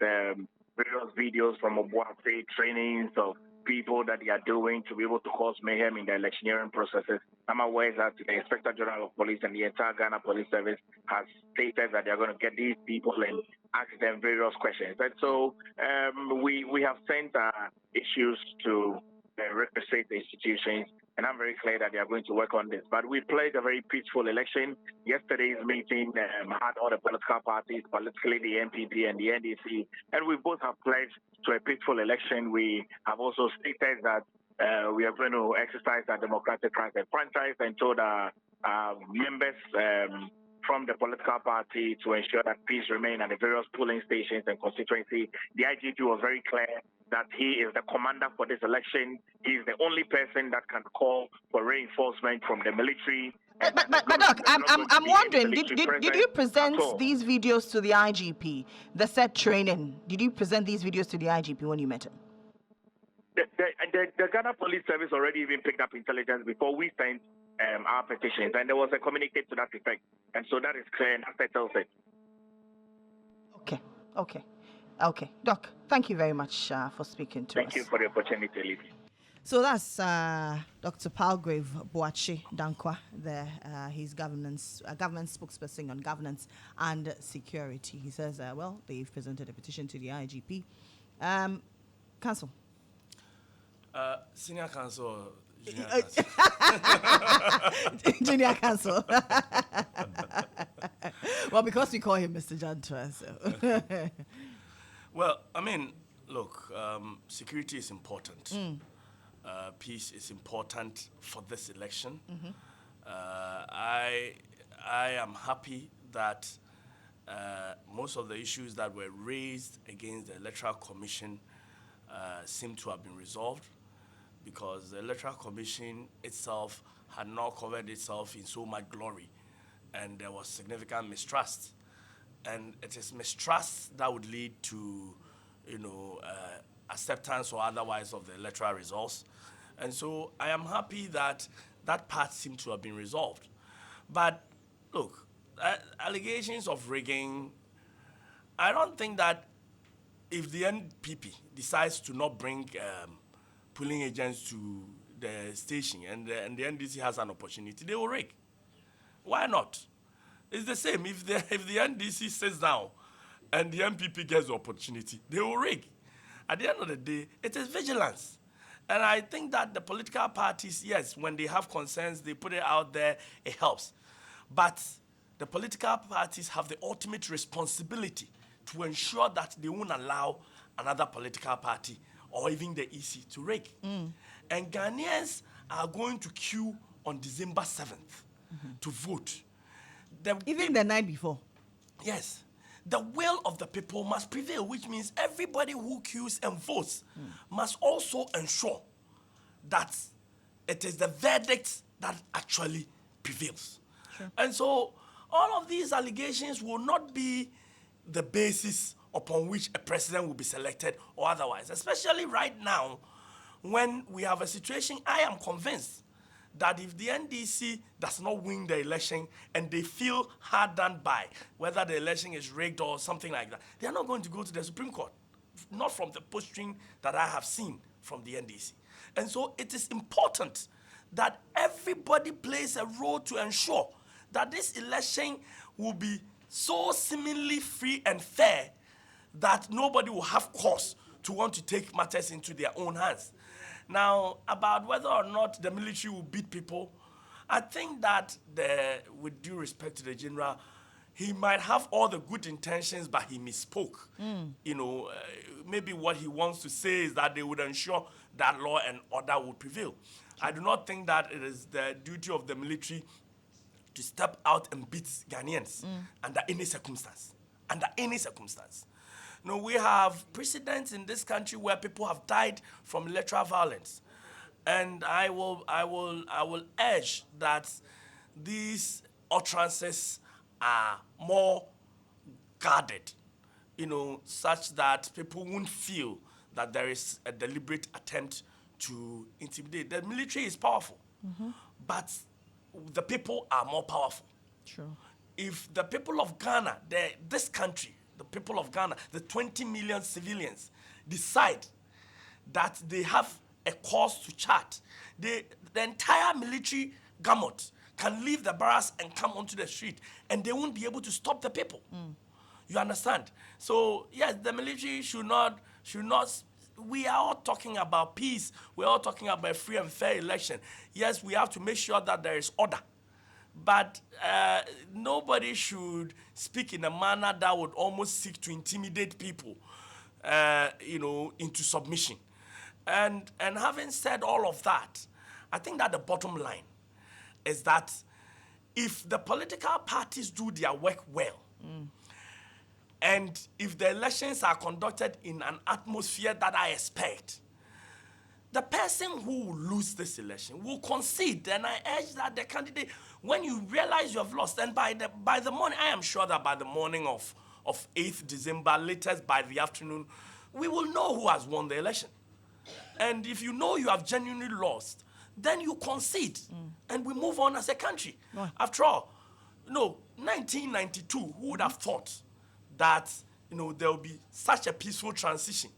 various videos from Obuasi trainings of people that they are doing to be able to cause mayhem in the electioneering processes. I'm aware that the Inspector General of Police and the entire Ghana Police Service has stated that they're going to get these people and ask them various questions. And so we have sent issues to represent the institutions, and I'm very clear that they are going to work on this. But we played a very peaceful election. Yesterday's meeting had all the political parties, politically the NPP and the NDC, and we both have pledged to a peaceful election. We have also stated that we are going to exercise our democratic rights and franchise, and told our members from the political party to ensure that peace remain at the various polling stations and constituency. The IGP was very clear that he is the commander for this election. He is the only person that can call for reinforcement from the military. But Doc, I'm wondering, did you present these videos to the IGP, the said training? Did you present these videos to the IGP when you met him? The Ghana Police Service already even picked up intelligence before we sent our petitions, and there was a communique to that effect. And so that is clear, and that settles it. Okay. Doc, thank you very much for speaking to us. Thank you for the opportunity, Lizzie. So that's Dr. Palgrave Boachi Dankwa, his government spokesperson on governance and security. He says, they've presented a petition to the IGP. Council. Senior counsel. Junior counsel. Well, because we call him Mr. Jantua. So. Well, I mean, look, security is important. Peace is important for this election. Mm-hmm. I am happy that most of the issues that were raised against the Electoral Commission seem to have been resolved, because the Electoral Commission itself had not covered itself in so much glory, and there was significant mistrust. And it is mistrust that would lead to, acceptance or otherwise of the electoral results. And so I am happy that that part seemed to have been resolved. But look, allegations of rigging, I don't think that if the NPP decides to not bring polling agents to the station and the NDC has an opportunity, they will rig. Why not? It's the same. If the NDC sits down and the MPP gets the opportunity, they will rig. At the end of the day, it is vigilance. And I think that the political parties, yes, when they have concerns, they put it out there, it helps. But the political parties have the ultimate responsibility to ensure that they won't allow another political party or even the EC to rig. And Ghanaians are going to queue on December 7th to vote. Even the night before. Yes. The will of the people must prevail, which means everybody who queues and votes must also ensure that it is the verdict that actually prevails. Sure. And so all of these allegations will not be the basis upon which a president will be selected or otherwise, especially right now when we have a situation. I am convinced that if the NDC does not win the election and they feel hard done by, whether the election is rigged or something like that, they are not going to go to the Supreme Court, not from the posturing that I have seen from the NDC. And so it is important that everybody plays a role to ensure that this election will be so seemingly free and fair that nobody will have cause to want to take matters into their own hands. Now, about whether or not the military will beat people, I think that, with due respect to the general, he might have all the good intentions, but he misspoke. Maybe what he wants to say is that they would ensure that law and order would prevail. I do not think that it is the duty of the military to step out and beat Ghanaians under any circumstance. Under any circumstance. No, we have precedents in this country where people have died from electoral violence, and I will urge that these utterances are more guarded, such that people won't feel that there is a deliberate attempt to intimidate. The military is powerful, but the people are more powerful. True. If the people of Ghana, this country, the people of Ghana, the 20 million civilians, decide that they have a cause to chart, the entire military gamut can leave the barracks and come onto the street, and they won't be able to stop the people. You understand? So yes, the military should not. We are all talking about peace. We're all talking about a free and fair election. Yes, we have to make sure that there is order. But nobody should speak in a manner that would almost seek to intimidate people, into submission. And having said all of that, I think that the bottom line is that if the political parties do their work well, and if the elections are conducted in an atmosphere that I expect, the person who will lose this election will concede. And I urge that the candidate, when you realize you have lost, and by the morning, I am sure that by the morning of 8th December, latest by the afternoon, we will know who has won the election. And if you know you have genuinely lost, then you concede, and we move on as a country. Right. After all, 1992, who would have thought that there will be such a peaceful transition?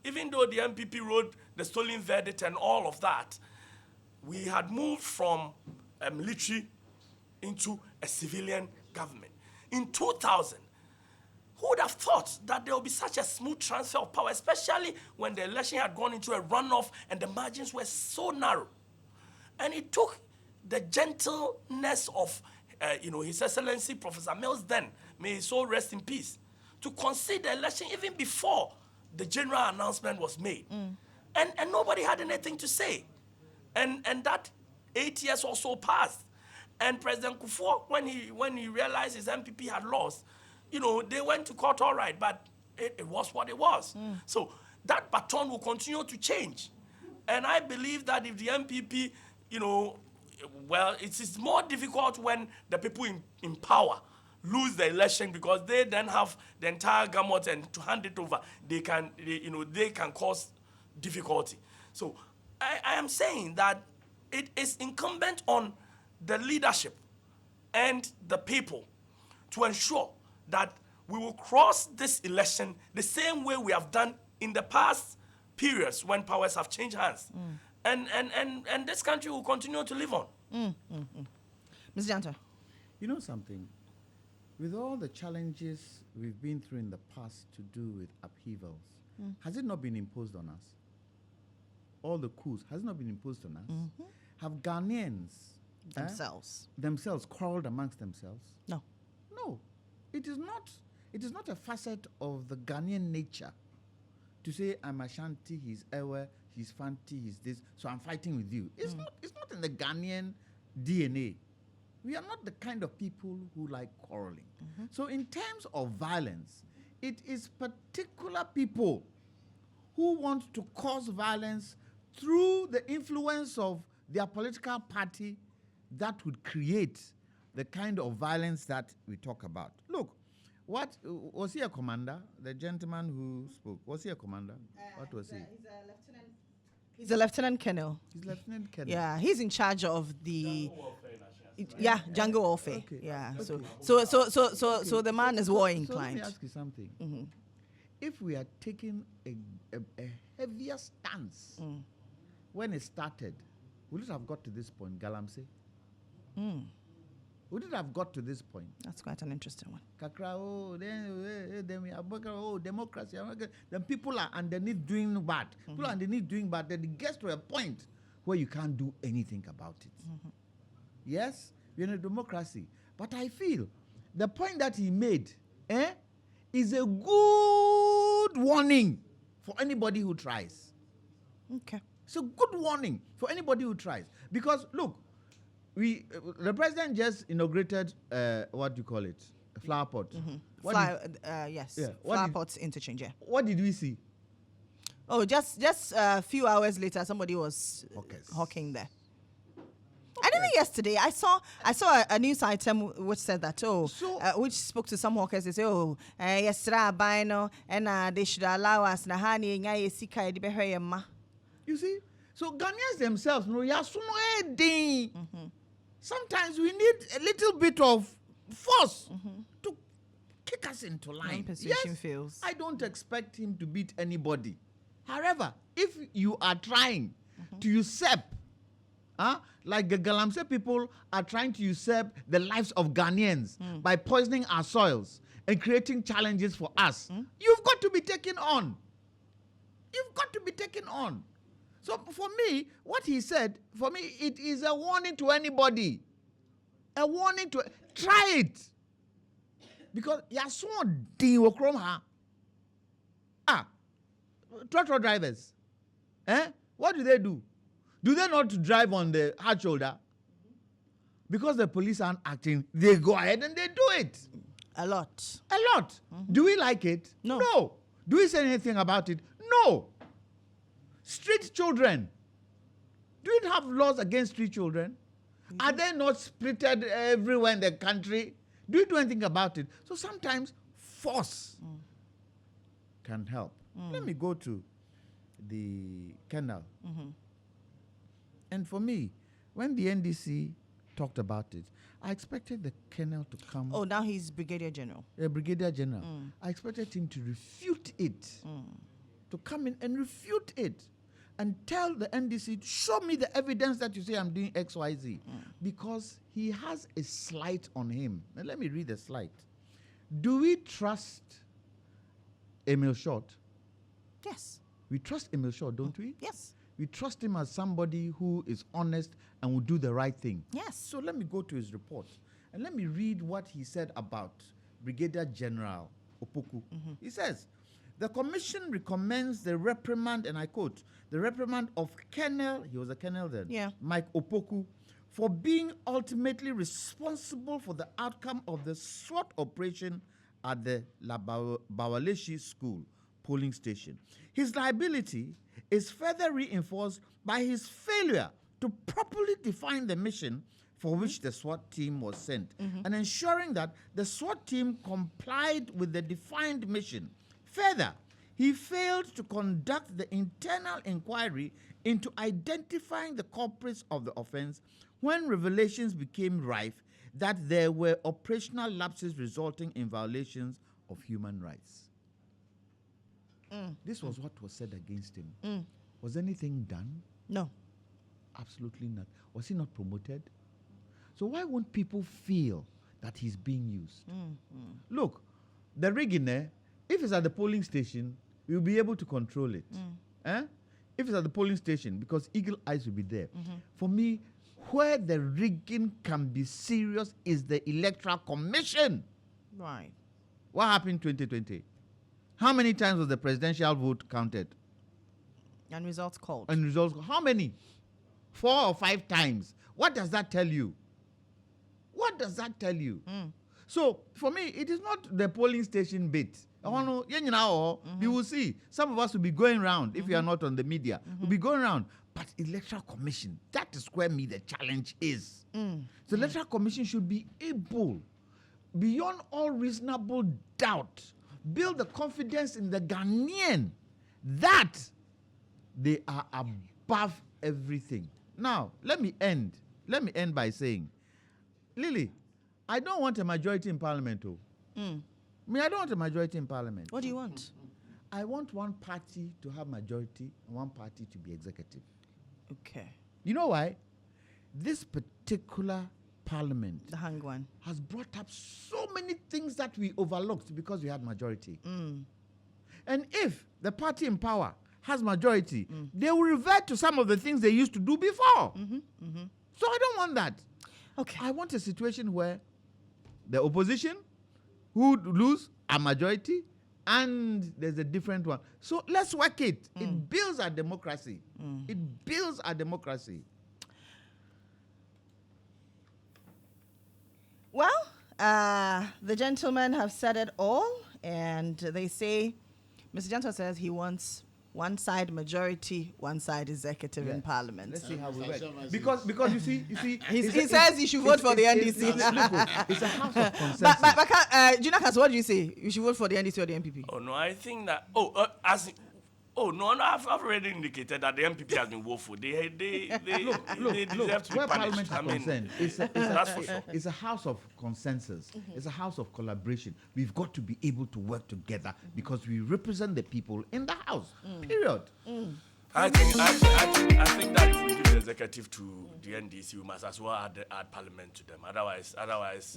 Even though the MPP wrote the stolen verdict and all of that, we had moved from a military into a civilian government. In 2000, who would have thought that there would be such a smooth transfer of power, especially when the election had gone into a runoff and the margins were so narrow? And it took the gentleness of, His Excellency Professor Mills then, may his soul rest in peace, to concede the election even before the general announcement was made. And nobody had anything to say. And that 8 years or so passed. And President Kufuor, when he realized his MPP had lost, they went to court, all right, but it was what it was. So that baton will continue to change. And I believe that if the MPP, it is more difficult when the people in power lose the election, because they then have the entire gamut, and to hand it over, they can cause difficulty. So I am saying that it is incumbent on the leadership and the people to ensure that we will cross this election the same way we have done in the past periods when powers have changed hands. And this country will continue to live on. Ms. Janta. You know something? With all the challenges we've been through in the past to do with upheavals, has it not been imposed on us? All the coups, has it not been imposed on us? Have Ghanaians themselves quarreled amongst themselves? No. No. It is not a facet of the Ghanaian nature to say, I'm Ashanti, he's Ewe, he's Fanti, he's this, so I'm fighting with you. It's not in the Ghanaian DNA. We are not the kind of people who like quarreling. So in terms of violence, it is particular people who want to cause violence through the influence of their political party that would create the kind of violence that we talk about. Look, what was he a commander? The gentleman who spoke, was he a commander? What was he? He's a lieutenant colonel. He's lieutenant colonel. Yeah, he's in charge of the jungle warfare. Okay. Yeah. Okay. So the man is war So let inclined. me ask you something. If we are taking a heavier stance when it started, would it have got to this point, Galamsey? Would it have got to this point? That's quite an interesting one. Kakra, then we have democracy. Then people are underneath doing bad. People are underneath doing bad. Then it gets to a point where you can't do anything about it. Yes, we're in a democracy. But I feel the point that he made is a good warning for anybody who tries. Okay. It's a good warning for anybody who tries. Because, look, the president just inaugurated, what do you call it? Flower pot. What Yes. Yeah, what Flower did- pots interchange. Yeah. what did we see? Oh, just a few hours later, somebody was Hawkers. hawking there. And even yesterday, I saw a news item which said that which spoke to some hawkers. They say, yesterday bino and they should allow us na hani nya sika di behwe ma. You see? So Ghanaians themselves, sometimes we need a little bit of force to kick us into line. Persuasion fails. I don't expect him to beat anybody. However, if you are trying to usurp, like the Galamsey people are trying to usurp the lives of Ghanaians by poisoning our soils and creating challenges for us, you've got to be taken on. You've got to be taken on. So for me, what he said, for me, it is a warning to anybody. A warning to, try it. Because you're so tractor drivers, what do? Do they not drive on the hard shoulder? Because the police aren't acting, they go ahead and they do it. A lot. A lot. Do we like it? No. Do we say anything about it? No. Street children. Do you have laws against street children? Are they not splitted everywhere in the country? Do you do anything about it? So sometimes force can help. Let me go to the kennel. And for me, when the NDC talked about it, I expected the kennel to come. Oh, now he's Brigadier General. Brigadier General. I expected him to refute it. To come in and refute it. And tell the NDC, show me the evidence that you say I'm doing X, Y, Z. Because he has a slight on him. Now let me read the slight. Do we trust Emil Short? Yes. We trust Emil Short, don't we? Yes. We trust him as somebody who is honest and will do the right thing. Yes. So let me go to his report. And let me read what he said about Brigadier General Opoku. He says, the commission recommends the reprimand, and I quote, the reprimand of Colonel, he was a colonel then, Mike Opoku, for being ultimately responsible for the outcome of the SWAT operation at the Bawaleshi School polling station. His liability is further reinforced by his failure to properly define the mission for which the SWAT team was sent and ensuring that the SWAT team complied with the defined mission. Further, he failed to conduct the internal inquiry into identifying the culprits of the offense when revelations became rife that there were operational lapses resulting in violations of human rights. This was what was said against him. Was anything done? No. Absolutely not. Was he not promoted? So why won't people feel that he's being used? Look, the rigging there, if it's at the polling station, we'll be able to control it. If it's at the polling station, because eagle eyes will be there. For me, where the rigging can be serious is the Electoral Commission. Right. What happened in 2020? How many times was the presidential vote counted? And results called. And results, how many? 4 or 5 times. What does that tell you? What does that tell you? So, for me, it is not the polling station bit. You will see. Some of us will be going around, if you are not on the media, will be going around. But Electoral Commission, that is where the challenge is. The Electoral Commission should be able, beyond all reasonable doubt, build the confidence in the Ghanaian that they are above everything. Now, let me end by saying, Lily, I don't want a majority in Parliament. I don't want a majority in Parliament. What do you want? I want one party to have majority and one party to be executive. Okay. You know why? This particular Parliament, the hang one, has brought up so many things that we overlooked because we had majority. And if the party in power has majority, they will revert to some of the things they used to do before. So I don't want that. Okay. I want a situation where the opposition who would lose a majority and there's a different one. So let's work it. It builds our democracy. It builds our democracy. Well, the gentlemen have said it all, and they say, Mr. Janto says he wants one side majority, one side executive in Parliament. Let's see how we work. Because you see, He says you should vote for the NDC. It's a house of consensus. But Junior Kas, what do you say? You should vote for the NDC or the MPP? Oh no, I think that. I've already indicated that the MPP has been woeful. They deserve to be where punished. Parliament is concerned, that's for sure. it's a house of consensus. It's a house of collaboration. We've got to be able to work together because we represent the people in the house. Period. I think that if we give the executive to the NDC, we must as well add Parliament to them. Otherwise,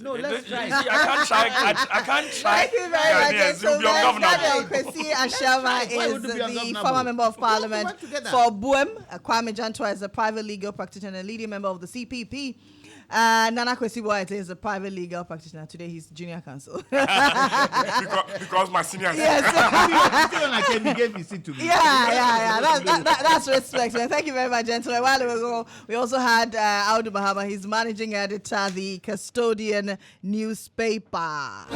No, let's try. I can't try. Thank you very much. Yes, you'll be ungovernable. Kwesi Ashama Why is would it be the ungovernable? former member of We have to Parliament work together. for Buem. Kwame Jantua is a private legal practitioner and leading member of the CPP. Nana Kwesi Boateng is a private legal practitioner. Today he's junior counsel. because my senior. Yes. When I came, he gave his seat to me. Yeah. That's respect, man. Thank you very much, gentlemen. A while ago, we also had Audu Bahama. He's managing editor, the Custodian newspaper.